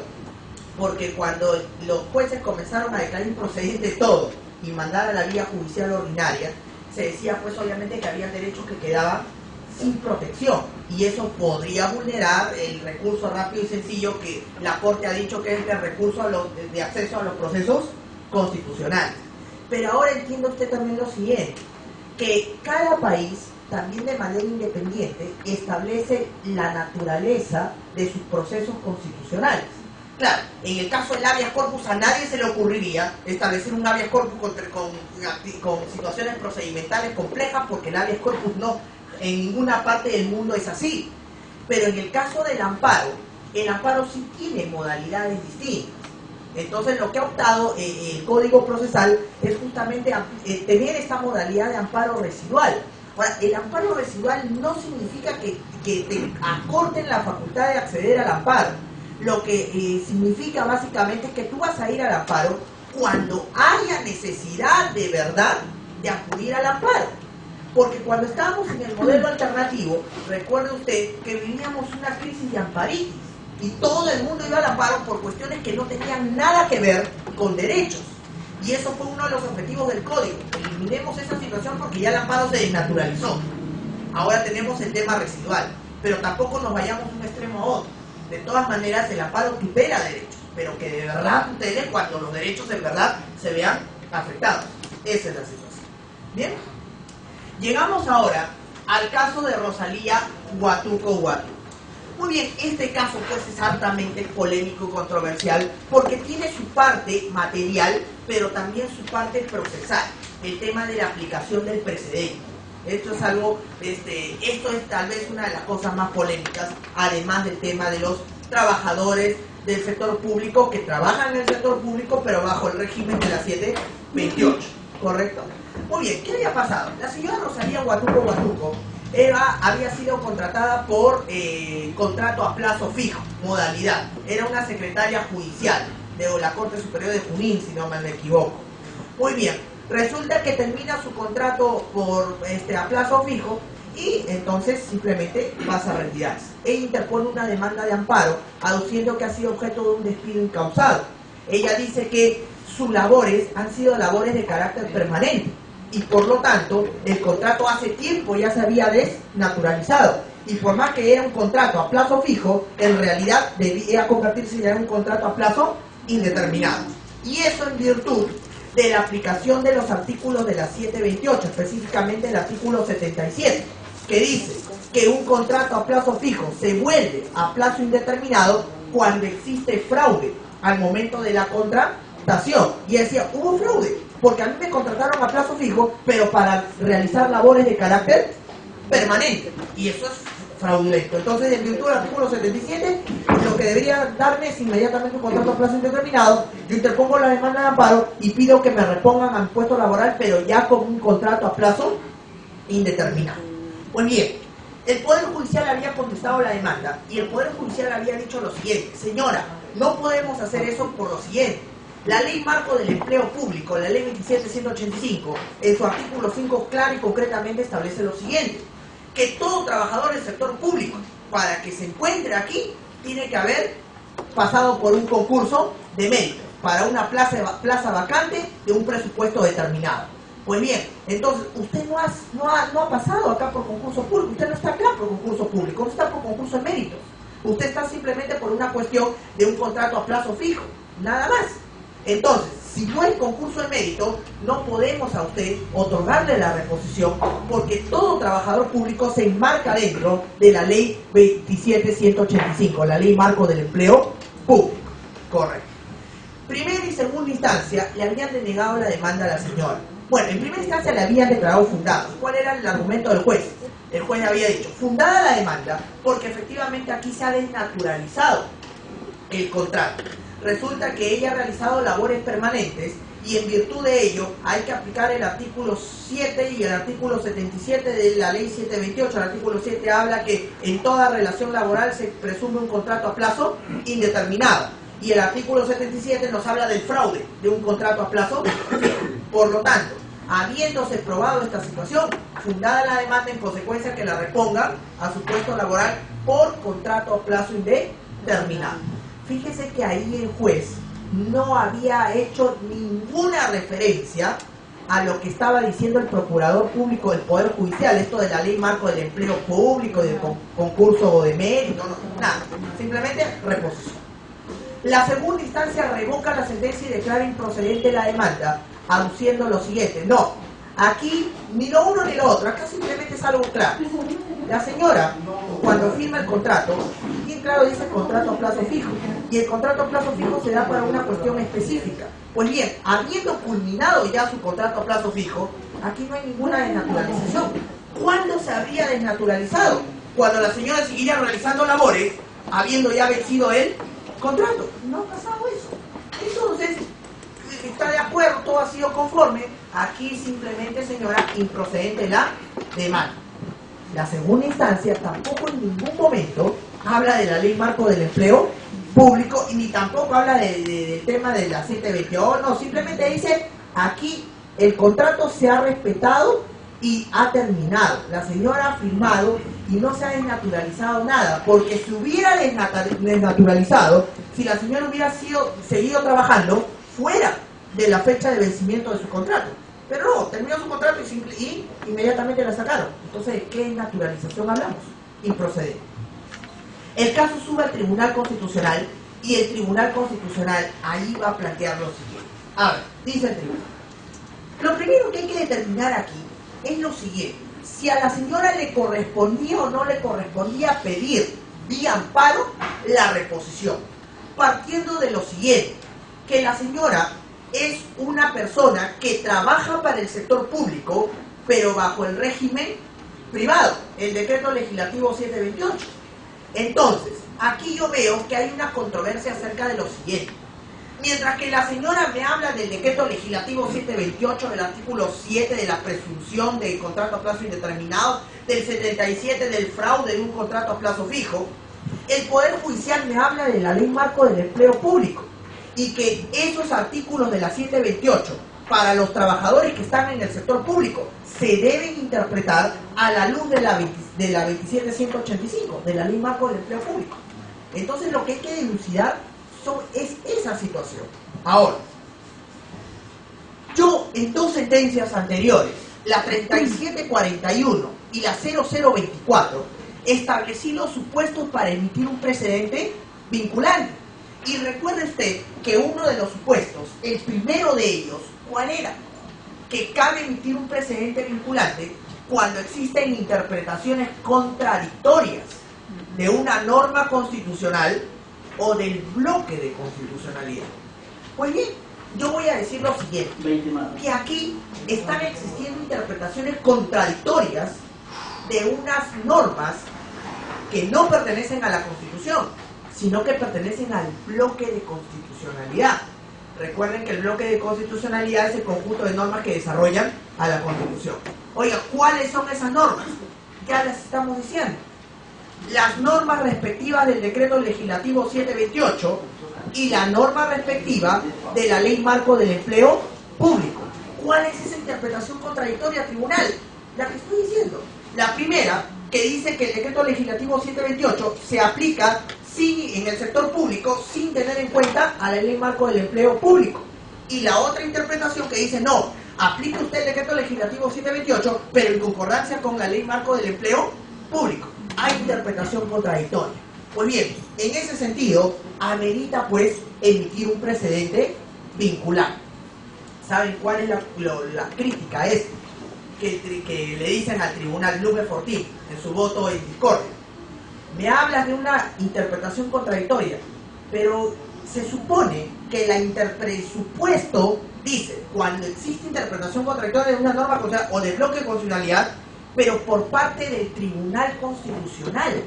porque cuando los jueces comenzaron a declarar improcedente todo y mandar a la vía judicial ordinaria, se decía pues obviamente que había derechos que quedaban sin protección y eso podría vulnerar el recurso rápido y sencillo que la Corte ha dicho que es el recurso de acceso a los procesos constitucionales. Pero ahora entienda usted también lo siguiente, que cada país también de manera independiente establece la naturaleza de sus procesos constitucionales. Claro, en el caso del habeas corpus a nadie se le ocurriría establecer un habeas corpus con situaciones procedimentales complejas porque el habeas corpus no, en ninguna parte del mundo es así. Pero en el caso del amparo, el amparo sí tiene modalidades distintas. Entonces lo que ha optado el Código Procesal es justamente tener esta modalidad de amparo residual. Ahora, el amparo residual no significa que te acorten la facultad de acceder al amparo. Lo que significa básicamente es que tú vas a ir al amparo cuando haya necesidad de verdad de acudir al amparo. Porque cuando estábamos en el modelo alternativo, recuerde usted que vivíamos una crisis de amparitis y todo el mundo iba al amparo por cuestiones que no tenían nada que ver con derechos. Y eso fue uno de los objetivos del código. Eliminemos esa situación porque ya el amparo se desnaturalizó. Ahora tenemos el tema residual, pero tampoco nos vayamos de un extremo a otro. De todas maneras, el amparo tutela derechos, pero que de verdad tutele cuando los derechos en verdad se vean afectados. Esa es la situación. Bien, llegamos ahora al caso de Rosalía Huatuco Huatuco. Muy bien, este caso pues es altamente polémico y controversial porque tiene su parte material, pero también su parte procesal, el tema de la aplicación del precedente. Esto es algo, esto es tal vez una de las cosas más polémicas, además del tema de los trabajadores del sector público que trabajan en el sector público, pero bajo el régimen de la 728, ¿correcto? Muy bien, ¿qué había pasado? La señora Rosalía Huatuco había sido contratada por contrato a plazo fijo, modalidad. Era una secretaria judicial de la Corte Superior de Junín, si no me equivoco. Muy bien, resulta que termina su contrato por a plazo fijo y entonces simplemente pasa a retirarse. Ella interpone una demanda de amparo, aduciendo que ha sido objeto de un despido incausado. Ella dice que sus labores han sido labores de carácter permanente y por lo tanto el contrato hace tiempo ya se había desnaturalizado y por más que era un contrato a plazo fijo, en realidad debía convertirse ya en un contrato a plazo indeterminado. Y eso en virtud de la aplicación de los artículos de la 728, específicamente el artículo 77, que dice que un contrato a plazo fijo se vuelve a plazo indeterminado cuando existe fraude al momento de la contratación. Y decía, hubo fraude, porque a mí me contrataron a plazo fijo, pero para realizar labores de carácter permanente. Y eso es fraudulento. Entonces, en virtud del artículo 77, lo que debería darme es inmediatamente un contrato a plazo indeterminado. Yo interpongo la demanda de amparo y pido que me repongan a mi puesto laboral, pero ya con un contrato a plazo indeterminado. Pues bien, el Poder Judicial había contestado la demanda y el Poder Judicial había dicho lo siguiente: señora, no podemos hacer eso por lo siguiente. La Ley Marco del Empleo Público, la Ley 27.185, en su artículo 5 claro y concretamente establece lo siguiente: que todo trabajador del sector público, para que se encuentre aquí, tiene que haber pasado por un concurso de mérito para una plaza vacante de un presupuesto determinado. Pues bien, entonces usted no ha pasado acá por concurso público, usted no está acá por concurso público, no está por concurso de méritos, usted está simplemente por una cuestión de un contrato a plazo fijo, nada más. Entonces, si no hay concurso de mérito, no podemos a usted otorgarle la reposición porque todo trabajador público se enmarca dentro de la Ley 27.185, la Ley Marco del Empleo Público. Correcto. Primera y segunda instancia le habían denegado la demanda a la señora. Bueno, en primera instancia le habían declarado fundada. ¿Cuál era el argumento del juez? El juez había dicho, fundada la demanda porque efectivamente aquí se ha desnaturalizado el contrato. Resulta que ella ha realizado labores permanentes y en virtud de ello hay que aplicar el artículo 7 y el artículo 77 de la ley 728. El artículo 7 habla que en toda relación laboral se presume un contrato a plazo indeterminado y el artículo 77 nos habla del fraude de un contrato a plazo. Por lo tanto, habiéndose probado esta situación, fundada la demanda en consecuencia que la repongan a su puesto laboral por contrato a plazo indeterminado. Fíjese que ahí el juez no había hecho ninguna referencia a lo que estaba diciendo el procurador público del Poder Judicial, esto de la Ley Marco del Empleo Público, del concurso de mérito, no, nada, simplemente reposición. La segunda instancia revoca la sentencia y declara improcedente la demanda, aduciendo lo siguiente: no, aquí ni lo uno ni lo otro, acá simplemente es algo claro. La señora, cuando firma el contrato, bien claro dice contrato a plazo fijo, y el contrato a plazo fijo se da para una cuestión específica. Pues bien, habiendo culminado ya su contrato a plazo fijo, aquí no hay ninguna desnaturalización. ¿Cuándo se habría desnaturalizado? Cuando la señora seguiría realizando labores, habiendo ya vencido el contrato. No ha pasado eso. Entonces, está de acuerdo, todo ha sido conforme. Aquí simplemente, señora, improcedente la demanda. La segunda instancia tampoco en ningún momento habla de la Ley Marco del Empleo Público y ni tampoco habla del tema de la 728, no, simplemente dice aquí el contrato se ha respetado y ha terminado. La señora ha firmado y no se ha desnaturalizado nada, porque si hubiera desnaturalizado, si la señora hubiera seguido trabajando fuera de la fecha de vencimiento de su contrato. Pero no, terminó su contrato y inmediatamente la sacaron. Entonces, ¿de qué naturalización hablamos? Improcedente. El caso sube al Tribunal Constitucional y el Tribunal Constitucional ahí va a plantear lo siguiente. A ver, dice el tribunal: lo primero que hay que determinar aquí es lo siguiente: si a la señora le correspondía o no le correspondía pedir vía amparo la reposición, partiendo de lo siguiente, que la señora es una persona que trabaja para el sector público, pero bajo el régimen privado, el decreto legislativo 728. Entonces, aquí yo veo que hay una controversia acerca de lo siguiente. Mientras que la señora me habla del decreto legislativo 728, del artículo 7 de la presunción de contrato a plazo indeterminado, del 77 del fraude de un contrato a plazo fijo, el Poder Judicial me habla de la Ley Marco del Empleo Público y que esos artículos de la 728 para los trabajadores que están en el sector público se deben interpretar a la luz de la 27185, de la Ley Marco del Empleo Público. Entonces lo que hay que dilucidar es esa situación. Ahora, yo en dos sentencias anteriores, la 3741 y la 0024, establecí los supuestos para emitir un precedente vinculante. Y recuerde usted que uno de los supuestos, el primero de ellos, ¿cuál era? Que cabe emitir un precedente vinculante cuando existen interpretaciones contradictorias de una norma constitucional o del bloque de constitucionalidad. Pues bien, yo voy a decir lo siguiente, que aquí están existiendo interpretaciones contradictorias de unas normas que no pertenecen a la Constitución, sino que pertenecen al bloque de constitucionalidad. Recuerden que el bloque de constitucionalidad es el conjunto de normas que desarrollan a la Constitución. Oiga, ¿cuáles son esas normas? Ya las estamos diciendo. Las normas respectivas del decreto legislativo 728 y la norma respectiva de la Ley Marco del Empleo Público. ¿Cuál es esa interpretación contradictoria, tribunal? La que estoy diciendo. La primera, que dice que el decreto legislativo 728 se aplica en el sector público sin tener en cuenta a la Ley Marco del Empleo Público. Y la otra interpretación que dice, no, aplica usted el decreto legislativo 728, pero en concordancia con la Ley Marco del Empleo Público. Hay interpretación contradictoria. Pues bien, en ese sentido, amerita pues emitir un precedente vinculante. ¿Saben cuál es la crítica? Es que le dicen al tribunal Blume Fortín en su voto en discordia. Me hablas de una interpretación contradictoria, pero se supone que la interpresupuesto dice, cuando existe interpretación contradictoria de una norma o de bloque de constitucionalidad, pero por parte del Tribunal Constitucional.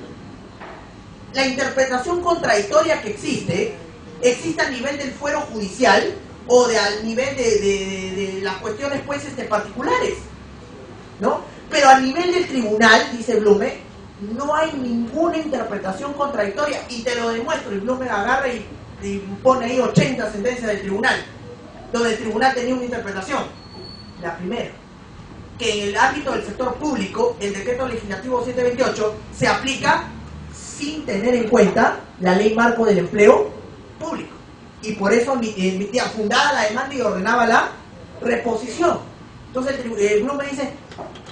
La interpretación contradictoria que existe a nivel del fuero judicial o al nivel de las cuestiones pues particulares, ¿no? Pero a nivel del tribunal, dice Blume, no hay ninguna interpretación contradictoria, y te lo demuestro. Y Blume agarra y pone ahí 80 sentencias del tribunal, donde el tribunal tenía una interpretación. La primera, que en el ámbito del sector público, el decreto legislativo 728 se aplica sin tener en cuenta la Ley Marco del Empleo Público. Y por eso emitía fundada la demanda y ordenaba la reposición. Entonces el Blume dice,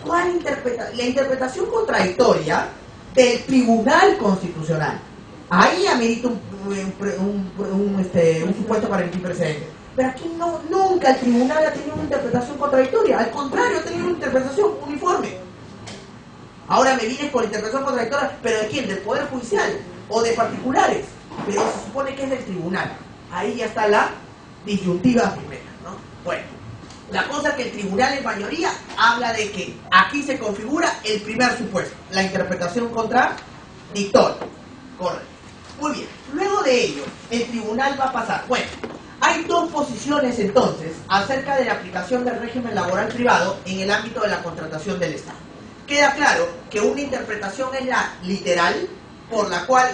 ¿cuál la interpretación contradictoria del Tribunal Constitucional? Ahí amerita un supuesto para emitir precedente. Pero aquí nunca el tribunal ha tenido una interpretación contradictoria. Al contrario, ha tenido una interpretación uniforme. Ahora me vienes con interpretación contradictoria, ¿pero de quién? ¿Del Poder Judicial o de particulares? Pero se supone que es del tribunal. Ahí ya está la disyuntiva primera, ¿no? Bueno, la cosa es que el tribunal en mayoría habla de que aquí se configura el primer supuesto, la interpretación contradictoria. Correcto. Muy bien. Luego de ello, el tribunal va a pasar. Bueno, hay dos posiciones entonces acerca de la aplicación del régimen laboral privado en el ámbito de la contratación del Estado. Queda claro que una interpretación es la literal, por la cual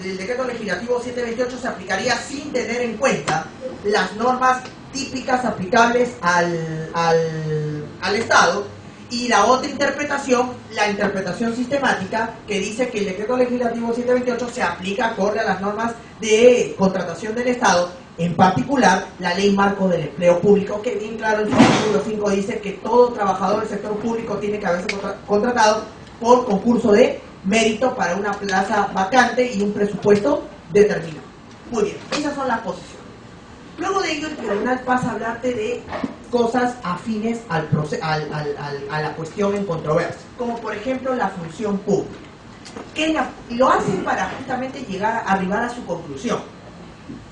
el decreto legislativo 728 se aplicaría sin tener en cuenta las normas típicas aplicables al Estado, y la otra interpretación, la interpretación sistemática, que dice que el decreto legislativo 728 se aplica acorde a las normas de contratación del Estado, en particular la Ley Marco del Empleo Público, que bien claro en su artículo 5 dice que todo trabajador del sector público tiene que haberse contratado por concurso de mérito para una plaza vacante y un presupuesto determinado. Muy bien, esas son las posiciones. Luego de ello el tribunal pasa a hablarte de cosas afines a la cuestión en controversia, como por ejemplo la función pública. Y lo hacen para justamente arribar a su conclusión.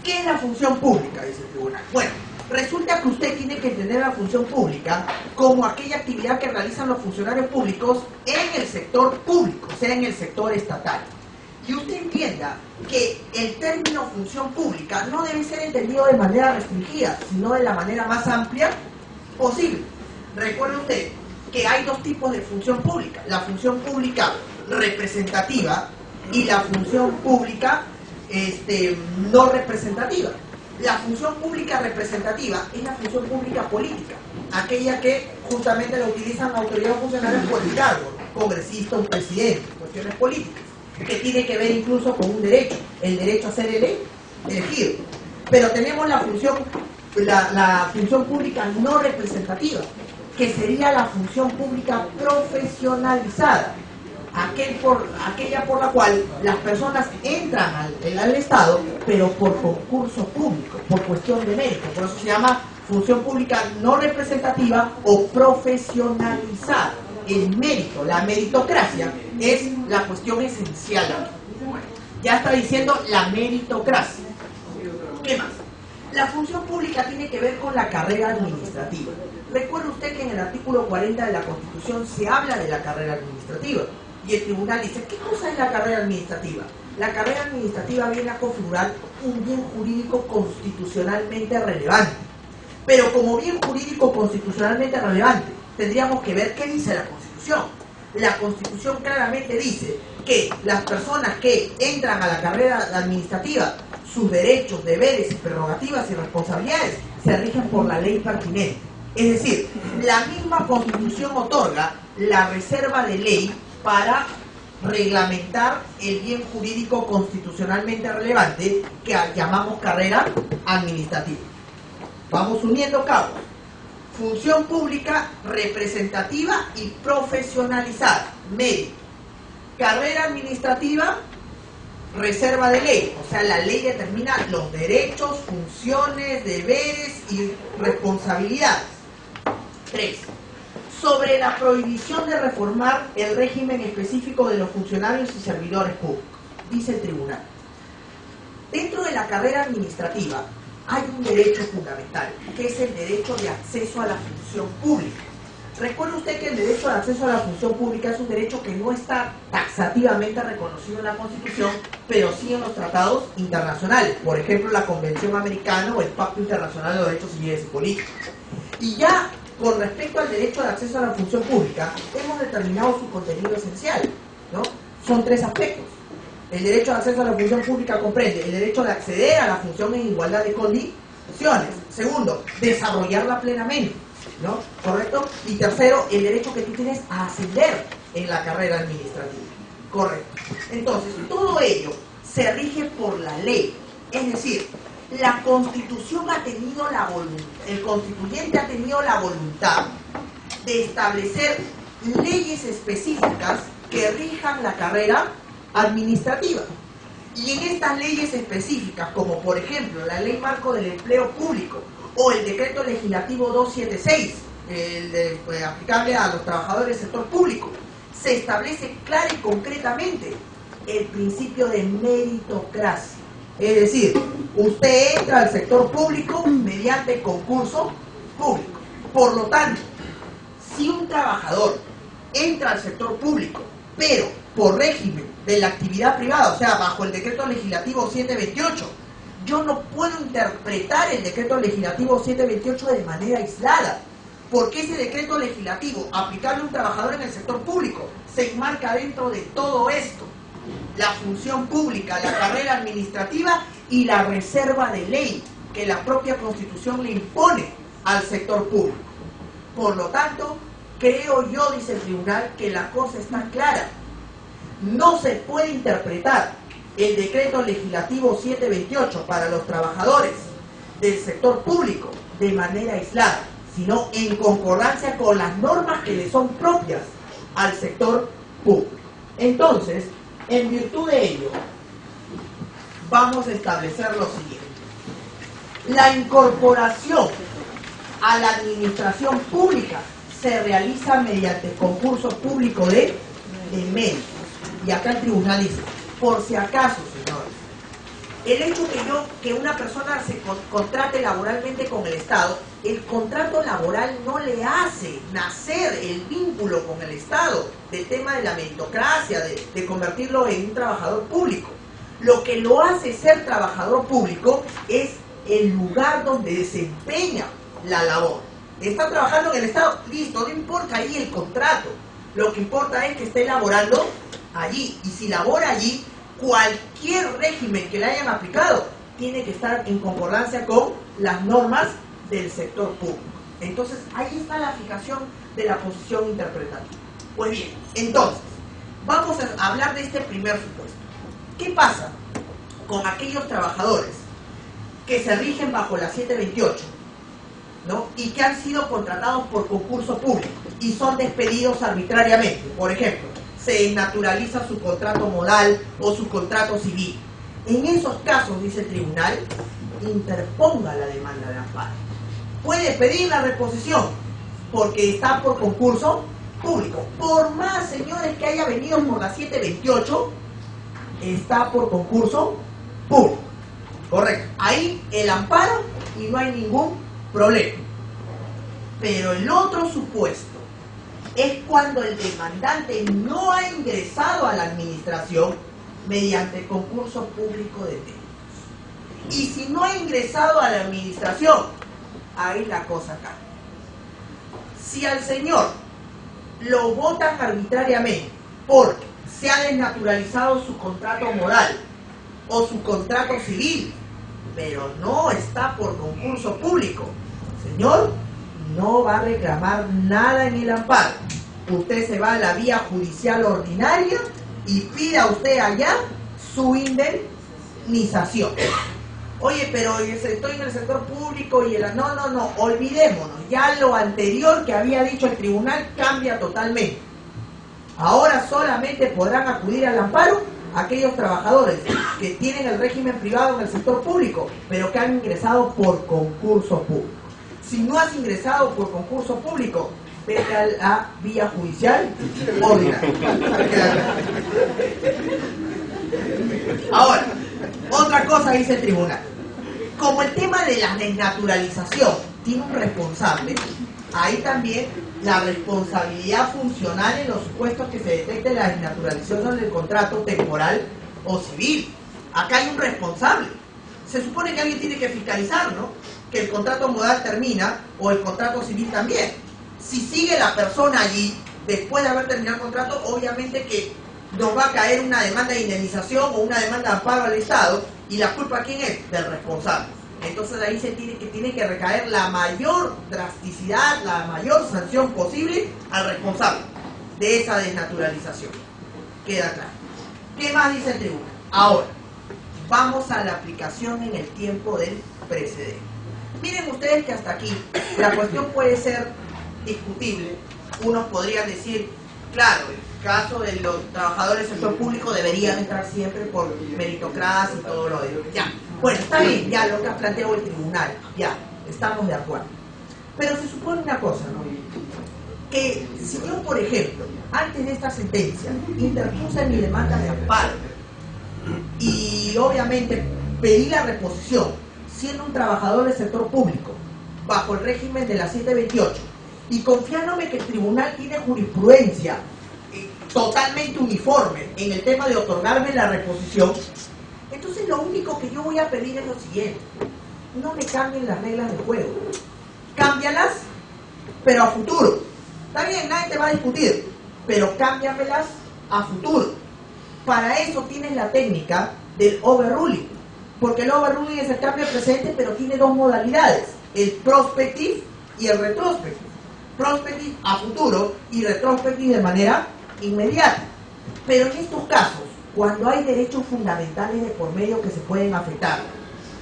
¿Qué es la función pública?, dice el tribunal. Bueno, resulta que usted tiene que entender la función pública como aquella actividad que realizan los funcionarios públicos en el sector público, o sea, en el sector estatal. Y usted entienda que el término función pública no debe ser entendido de manera restringida, sino de la manera más amplia posible. Recuerde usted que hay dos tipos de función pública: la función pública representativa y la función pública no representativa. La función pública representativa es la función pública política, aquella que justamente la utilizan autoridades funcionarias por el cargo, congresista, un presidente, cuestiones políticas, que tiene que ver incluso con un derecho, el derecho a ser elegido. Pero tenemos la función pública no representativa, que sería la función pública profesionalizada, aquella por la cual las personas entran al Estado, pero por concurso público, por cuestión de mérito. Por eso se llama función pública no representativa o profesionalizada. El mérito, la meritocracia, es la cuestión esencial aquí. Bueno, ya está diciendo la meritocracia. ¿Qué más? La función pública tiene que ver con la carrera administrativa. Recuerde usted que en el artículo 40 de la Constitución se habla de la carrera administrativa. Y el tribunal dice, ¿qué cosa es la carrera administrativa? La carrera administrativa viene a configurar un bien jurídico constitucionalmente relevante. Pero como bien jurídico constitucionalmente relevante, tendríamos que ver qué dice la Constitución. La Constitución claramente dice que las personas que entran a la carrera administrativa, sus derechos, deberes, prerrogativas y responsabilidades se rigen por la ley pertinente. Es decir, la misma Constitución otorga la reserva de ley para reglamentar el bien jurídico constitucionalmente relevante que llamamos carrera administrativa. Vamos uniendo cabos. Función pública representativa y profesionalizada, mérito. Carrera administrativa, reserva de ley, o sea, la ley determina los derechos, funciones, deberes y responsabilidades. 3. Sobre la prohibición de reformar el régimen específico de los funcionarios y servidores públicos, dice el tribunal. Dentro de la carrera administrativa hay un derecho fundamental, que es el derecho de acceso a la función pública. Recuerde usted que el derecho de acceso a la función pública es un derecho que no está taxativamente reconocido en la Constitución, pero sí en los tratados internacionales, por ejemplo la Convención Americana o el Pacto Internacional de los Derechos Civiles y Políticos. Y ya con respecto al derecho de acceso a la función pública, hemos determinado su contenido esencial, ¿no? Son 3 aspectos. El derecho de acceso a la función pública comprende el derecho de acceder a la función en igualdad de condiciones. Segundo, desarrollarla plenamente, ¿no? ¿Correcto? Y tercero, el derecho que tú tienes a ascender en la carrera administrativa. Correcto. Entonces, todo ello se rige por la ley. Es decir, la Constitución ha tenido la voluntad, el constituyente ha tenido la voluntad de establecer leyes específicas que rijan la carrera administrativa. Y en estas leyes específicas, como por ejemplo la Ley Marco del Empleo Público o el Decreto Legislativo 276, aplicable a los trabajadores del sector público, se establece clara y concretamente el principio de meritocracia. Es decir, usted entra al sector público mediante concurso público. Por lo tanto, si un trabajador entra al sector público, pero por régimen de la actividad privada, o sea, bajo el Decreto Legislativo 728, yo no puedo interpretar el Decreto Legislativo 728 de manera aislada, porque ese decreto legislativo aplicable a un trabajador en el sector público se enmarca dentro de todo esto: la función pública, la carrera administrativa y la reserva de ley que la propia Constitución le impone al sector público. Por lo tanto, creo yo, dice el tribunal, que la cosa está clara. No se puede interpretar el decreto legislativo 728 para los trabajadores del sector público de manera aislada, sino en concordancia con las normas que le son propias al sector público. Entonces, en virtud de ello, vamos a establecer lo siguiente. La incorporación a la administración pública se realiza mediante concurso público de méritos. y acá el tribunal dice, por si acaso, señores, el hecho que una persona se contrate laboralmente con el Estado, el contrato laboral no le hace nacer el vínculo con el Estado del tema de la meritocracia, de convertirlo en un trabajador público. Lo que lo hace ser trabajador público es el lugar donde desempeña la labor. Está trabajando en el Estado, listo, no importa ahí el contrato. Lo que importa es que esté laborando allí. Y si labora allí, cualquier régimen que le hayan aplicado tiene que estar en concordancia con las normas del sector público. Entonces, ahí está la fijación de la posición interpretativa. Pues bien, entonces, vamos a hablar de este primer supuesto. ¿Qué pasa con aquellos trabajadores que se rigen bajo la 728, ¿no? Y que han sido contratados por concurso público y son despedidos arbitrariamente? Por ejemplo, se desnaturaliza su contrato modal o su contrato civil. En esos casos, dice el tribunal, interponga la demanda de amparo. Puede pedir la reposición porque está por concurso público. Por más, señores, que haya venido por la 728, está por concurso público. Correcto. Ahí el amparo y no hay ningún problema. Pero el otro supuesto es cuando el demandante no ha ingresado a la administración mediante concurso público de términos. Y si no ha ingresado a la administración, ahí la cosa cambia. Si al señor lo votan arbitrariamente porque se ha desnaturalizado su contrato moral o su contrato civil, pero no está por concurso público, señor, no va a reclamar nada en el amparo. Usted se va a la vía judicial ordinaria y pida usted allá su indemnización. Oye, pero estoy en el sector público y el... No, olvidémonos. Ya lo anterior que había dicho el tribunal cambia totalmente. Ahora solamente podrán acudir al amparo aquellos trabajadores que tienen el régimen privado en el sector público, pero que han ingresado por concurso público. Si no has ingresado por concurso público, vete a la vía judicial ordinaria. Ahora, otra cosa dice el tribunal. Como el tema de la desnaturalización tiene un responsable, ahí también la responsabilidad funcional en los supuestos que se detecte la desnaturalización del contrato temporal o civil. Acá hay un responsable. Se supone que alguien tiene que fiscalizar, ¿no? Que el contrato modal termina o el contrato civil también. Si sigue la persona allí, después de haber terminado el contrato, obviamente que nos va a caer una demanda de indemnización o una demanda de amparo al Estado, y la culpa ¿quién es? Del responsable. Entonces ahí se tiene que recaer la mayor drasticidad, la mayor sanción posible al responsable de esa desnaturalización. Queda claro. ¿Qué más dice el tribunal? Ahora, vamos a la aplicación en el tiempo del precedente. Miren ustedes que hasta aquí la cuestión puede ser discutible. Unos podrían decir, claro, el caso de los trabajadores del sector público deberían entrar siempre por meritocracia y todo lo demás. Ya, bueno, está bien, ya lo que ha planteado el tribunal, ya, estamos de acuerdo. Pero se supone una cosa, ¿no? Que si yo, por ejemplo, antes de esta sentencia, interpuse mi demanda de amparo y obviamente pedí la reposición, siendo un trabajador del sector público, bajo el régimen de la 728, y confiándome que el tribunal tiene jurisprudencia totalmente uniforme en el tema de otorgarme la reposición, entonces lo único que yo voy a pedir es lo siguiente: no me cambien las reglas del juego, cámbialas, pero a futuro. Está bien, nadie te va a discutir, pero cámbiamelas a futuro. Para eso tienes la técnica del overruling, porque el overruling es el cambio de precedente, pero tiene dos modalidades: el prospective y el retrospective. Prospective a futuro y retrospective de manera inmediata. Pero en estos casos, cuando hay derechos fundamentales de por medio que se pueden afectar,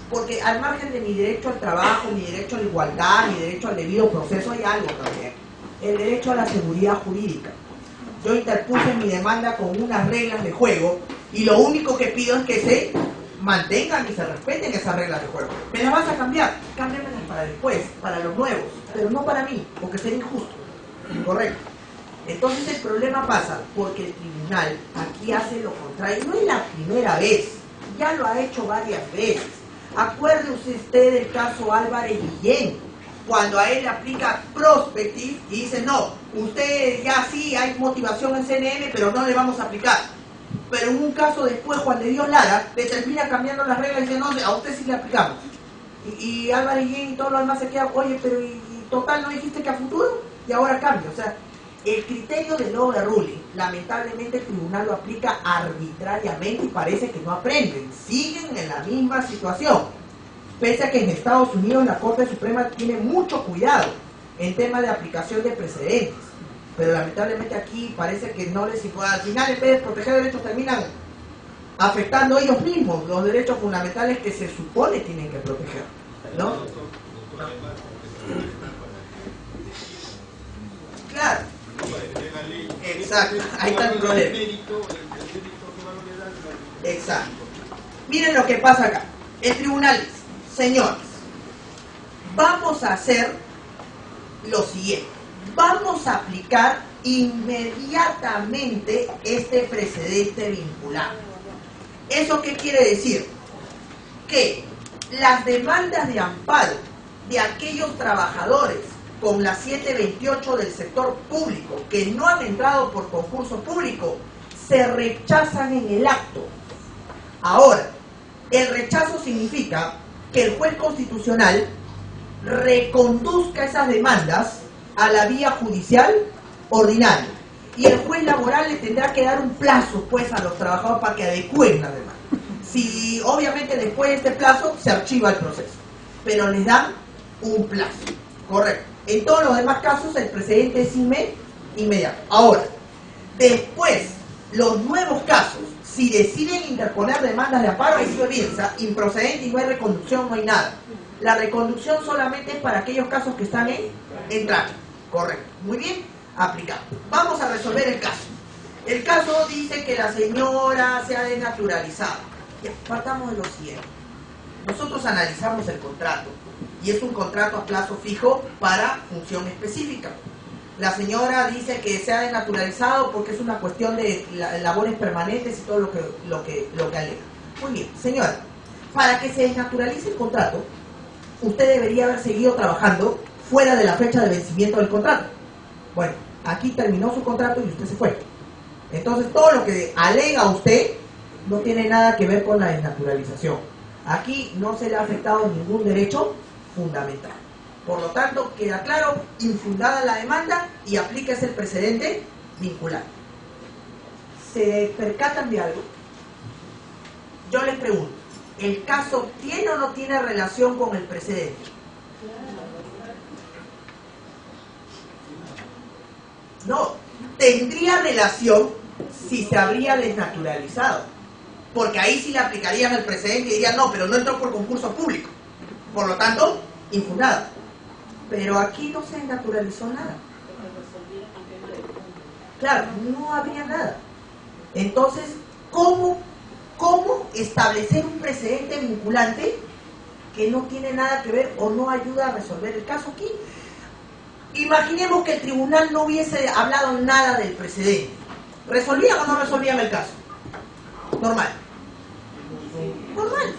porque al margen de mi derecho al trabajo, mi derecho a la igualdad, mi derecho al debido proceso, hay algo también: el derecho a la seguridad jurídica. Yo interpuse mi demanda con unas reglas de juego y lo único que pido es que se mantengan y se respeten esas reglas de juego. ¿Me las vas a cambiar? Cámbiamelas para después, para los nuevos, pero no para mí, porque sería injusto. Correcto. Entonces el problema pasa porque el tribunal aquí hace lo contrario. No es la primera vez, ya lo ha hecho varias veces. Acuérdese usted del caso Álvarez Guillén, cuando a él le aplica prospective y dice, no, usted ya sí hay motivación en CNN, pero no le vamos a aplicar. Pero en un caso después, Juan de Dios Lara, le termina cambiando las reglas y dice, no, a usted sí le aplicamos. Y Álvarez Guillén y todo lo demás se queda, oye, pero y total, ¿no dijiste que a futuro? Y ahora cambia. O sea, el criterio del overruling, lamentablemente el tribunal lo aplica arbitrariamente y parece que no aprenden. Siguen en la misma situación. Pese a que en Estados Unidos la Corte Suprema tiene mucho cuidado en tema de aplicación de precedentes. Pero lamentablemente aquí parece que no les importa. Al final, en vez de proteger derechos, terminan afectando ellos mismos los derechos fundamentales que se supone tienen que proteger, ¿no? Claro. Exacto, ahí está el problema. Exacto. Miren lo que pasa acá. El tribunal dice, señores, vamos a hacer lo siguiente. Vamos a aplicar inmediatamente este precedente vinculante. ¿Eso qué quiere decir? Que las demandas de amparo de aquellos trabajadores con la 728 del sector público que no han entrado por concurso público se rechazan en el acto. Ahora, el rechazo significa que el juez constitucional reconduzca esas demandas a la vía judicial ordinaria y el juez laboral le tendrá que dar un plazo pues a los trabajadores para que adecúen la demanda. Si obviamente después de este plazo se archiva el proceso, pero les dan un plazo, correcto. En todos los demás casos el precedente es inmediato. Ahora, después, los nuevos casos, si deciden interponer demandas de amparo, ahí se piensa, improcedente y no hay reconducción, no hay nada. La reconducción solamente es para aquellos casos que están en trámite. Correcto. Muy bien, aplicado. Vamos a resolver el caso. El caso dice que la señora se ha desnaturalizado. Ya, partamos de lo siguiente. Nosotros analizamos el contrato y es un contrato a plazo fijo para función específica. La señora dice que se ha desnaturalizado porque es una cuestión de labores permanentes y todo lo que alega. Muy bien, señora, para que se desnaturalice el contrato, usted debería haber seguido trabajando fuera de la fecha de vencimiento del contrato. Bueno, aquí terminó su contrato y usted se fue. Entonces, todo lo que alega usted no tiene nada que ver con la desnaturalización. Aquí no se le ha afectado ningún derecho fundamental. Por lo tanto, queda claro, infundada la demanda y aplíquese el precedente vinculante. ¿Se percatan de algo? Yo les pregunto, ¿el caso tiene o no tiene relación con el precedente? No, tendría relación si se habría desnaturalizado, porque ahí sí le aplicarían el precedente y dirían, no, pero no entró por concurso público, por lo tanto, infundada. Pero aquí no se desnaturalizó nada. Claro, no habría nada. Entonces, ¿cómo establecer un precedente vinculante que no tiene nada que ver o no ayuda a resolver el caso aquí? Imaginemos que el tribunal no hubiese hablado nada del precedente. ¿Resolvían o no resolvían el caso? Normal. Normal.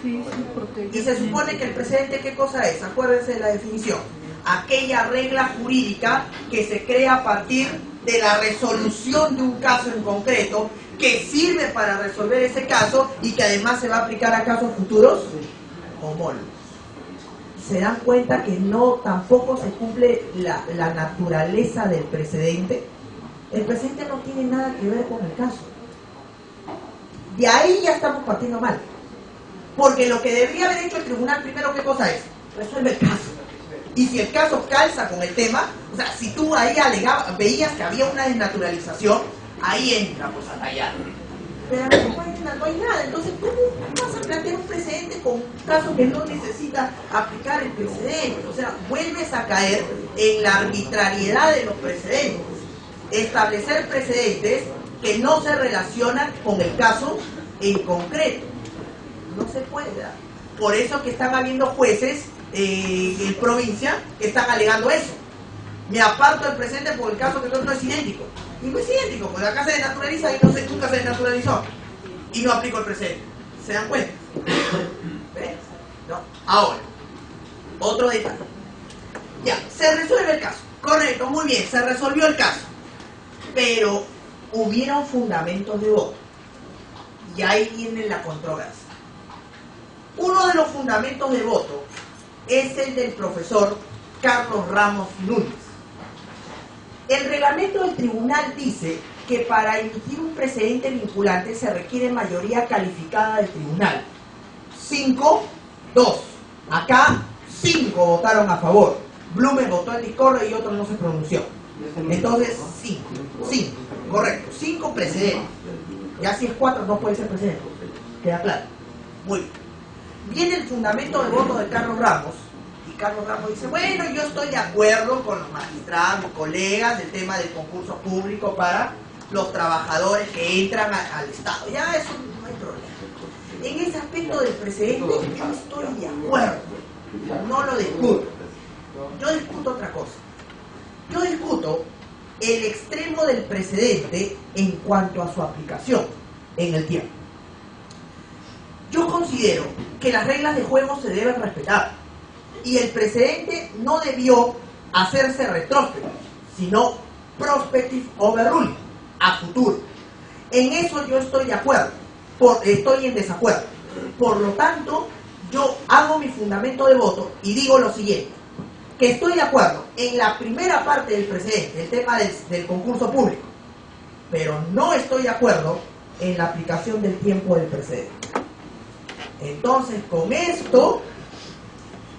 Y se supone que el precedente, ¿qué cosa es? Acuérdense de la definición. Aquella regla jurídica que se crea a partir de la resolución de un caso en concreto, que sirve para resolver ese caso y que además se va a aplicar a casos futuros homólogos. ¿Se dan cuenta que no tampoco se cumple la naturaleza del precedente? El precedente no tiene nada que ver con el caso. De ahí ya estamos partiendo mal. Porque lo que debería haber hecho el tribunal primero, ¿qué cosa es? Resuelve el caso. Y si el caso calza con el tema, o sea, si tú ahí veías que había una desnaturalización, ahí entra pues a tallar. Pero no hay nada. Entonces, ¿cómo vas a plantear un precedente con un caso que no necesita aplicar el precedente? O sea, vuelves a caer en la arbitrariedad de los precedentes. Establecer precedentes que no se relacionan con el caso en concreto. No se puede dar. Por eso que están habiendo jueces en provincia que están alegando eso. Me aparto del precedente porque el caso que no es idéntico. Y no es idéntico, porque acá se desnaturaliza y nunca se desnaturalizó. Y no aplico el precedente. ¿Se dan cuenta? ¿Ves? ¿No? Ahora, otro detalle. Ya, se resuelve el caso. Correcto, muy bien, se resolvió el caso. Pero hubieron fundamentos de voto. Y ahí viene la controversia. Uno de los fundamentos de voto es el del profesor Carlos Ramos Núñez. El reglamento del tribunal dice que para emitir un precedente vinculante se requiere mayoría calificada del tribunal. 5-2. Acá 5 votaron a favor. Blumen votó en discordia y otro no se pronunció. Entonces 5, correcto, 5 precedentes. Ya si es 4 no puede ser precedente. ¿Queda claro? Muy bien. Viene el fundamento de voto de Carlos Ramos. Y Carlos Ramos dice, bueno, yo estoy de acuerdo con los magistrados, mis colegas, del tema del concurso público para los trabajadores que entran al Estado. Ya eso no hay problema. En ese aspecto del precedente yo estoy de acuerdo. No lo discuto. Yo discuto otra cosa. Yo discuto el extremo del precedente en cuanto a su aplicación en el tiempo. Yo considero que las reglas de juego se deben respetar y el precedente no debió hacerse retróspectivo, sino prospective overruling, a futuro. En eso yo estoy de acuerdo, estoy en desacuerdo. Por lo tanto, yo hago mi fundamento de voto y digo lo siguiente, que estoy de acuerdo en la primera parte del precedente, el tema del concurso público, pero no estoy de acuerdo en la aplicación del tiempo del precedente. Entonces, con esto,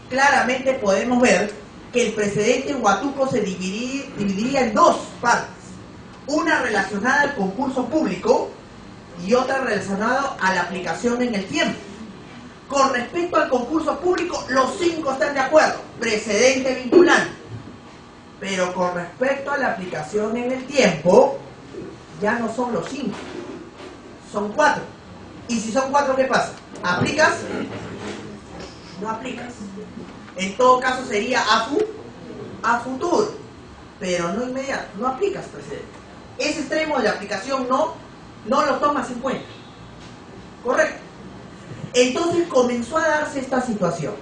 claramente podemos ver que el precedente Huatuco se dividiría en dos partes. Una relacionada al concurso público y otra relacionada a la aplicación en el tiempo. Con respecto al concurso público, los 5 están de acuerdo, precedente vinculante. Pero con respecto a la aplicación en el tiempo, ya no son los 5, son 4. Y si son 4, ¿qué pasa? ¿Aplicas? No aplicas. En todo caso sería a futuro, pero no inmediato, no aplicas precedente. Ese extremo de la aplicación no lo tomas en cuenta. ¿Correcto? Entonces comenzó a darse esta situación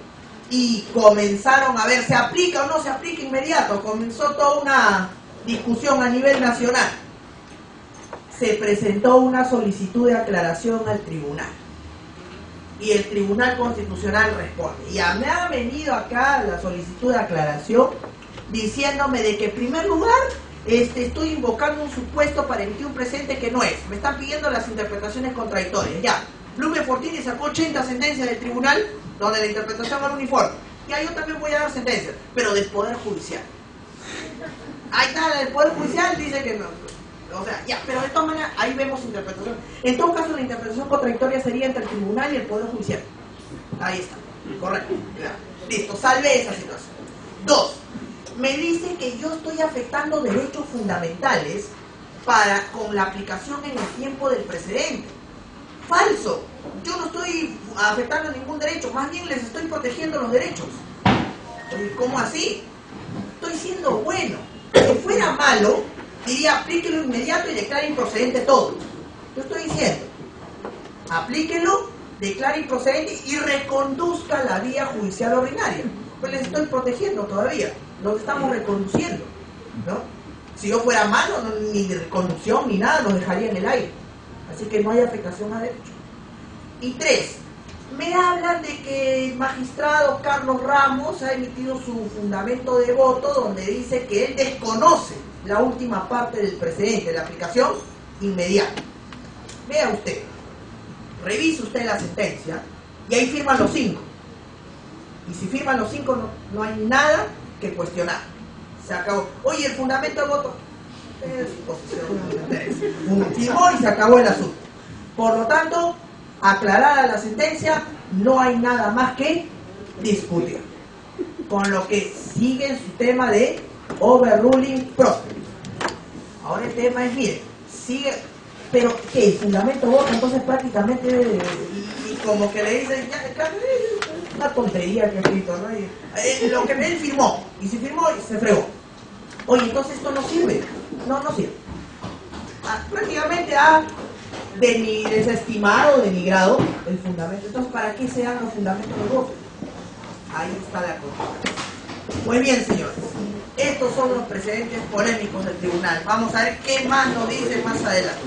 y comenzaron a ver, ¿se aplica o no se aplica inmediato? Comenzó toda una discusión a nivel nacional. Se presentó una solicitud de aclaración al tribunal y el Tribunal Constitucional responde. Y me ha venido acá la solicitud de aclaración diciéndome de que en primer lugar estoy invocando un supuesto para emitir un precedente que no es. Me están pidiendo las interpretaciones contradictorias. Ya, Blumen Fortini sacó 80 sentencias del tribunal donde la interpretación era uniforme. Ya, yo también voy a dar sentencias, pero del Poder Judicial. Ahí está, el Poder Judicial dice que no. O sea, ya, pero de todas maneras, ahí vemos interpretación. En todo caso, la interpretación contradictoria sería entre el tribunal y el Poder Judicial. Ahí está, correcto. Claro. Listo, salve esa situación. 2. Me dice que yo estoy afectando derechos fundamentales con la aplicación en el tiempo del precedente. Falso. Yo no estoy afectando ningún derecho, más bien les estoy protegiendo los derechos. ¿Cómo así? Estoy siendo bueno. Si fuera malo, diría aplíquelo inmediato y declare improcedente todo. Yo estoy diciendo, aplíquelo, declare improcedente y reconduzca la vía judicial ordinaria. Pues les estoy protegiendo todavía, los estamos reconduciendo, ¿no? Si yo fuera malo, ni de reconducción ni nada, los dejaría en el aire. Así que no hay afectación a derecho. Y 3, me hablan de que el magistrado Carlos Ramos ha emitido su fundamento de voto donde dice que él desconoce la última parte del precedente, la aplicación inmediata. Vea usted, revise usted la sentencia y ahí firman los 5. Y si firman los 5 no hay nada que cuestionar. Se acabó. Oye, el fundamento de voto es posición. Firmó y se acabó el asunto. Por lo tanto, aclarada la sentencia, no hay nada más que discutir. Con lo que sigue en su tema de overruling prospective. Ahora el tema es, mire, sigue, pero ¿qué? ¿El fundamento de voto? Entonces prácticamente, y como que le dicen, ya, una tontería que ha escrito, ¿no? Lo que él firmó, y si firmó, se fregó. Oye, entonces esto no sirve. No sirve. prácticamente ha desestimado, denigrado el fundamento. Entonces, ¿para qué se dan los fundamentos del voto? Ahí está la cosa. Muy bien, señores. Estos son los precedentes polémicos del tribunal. Vamos a ver qué más nos dice más adelante.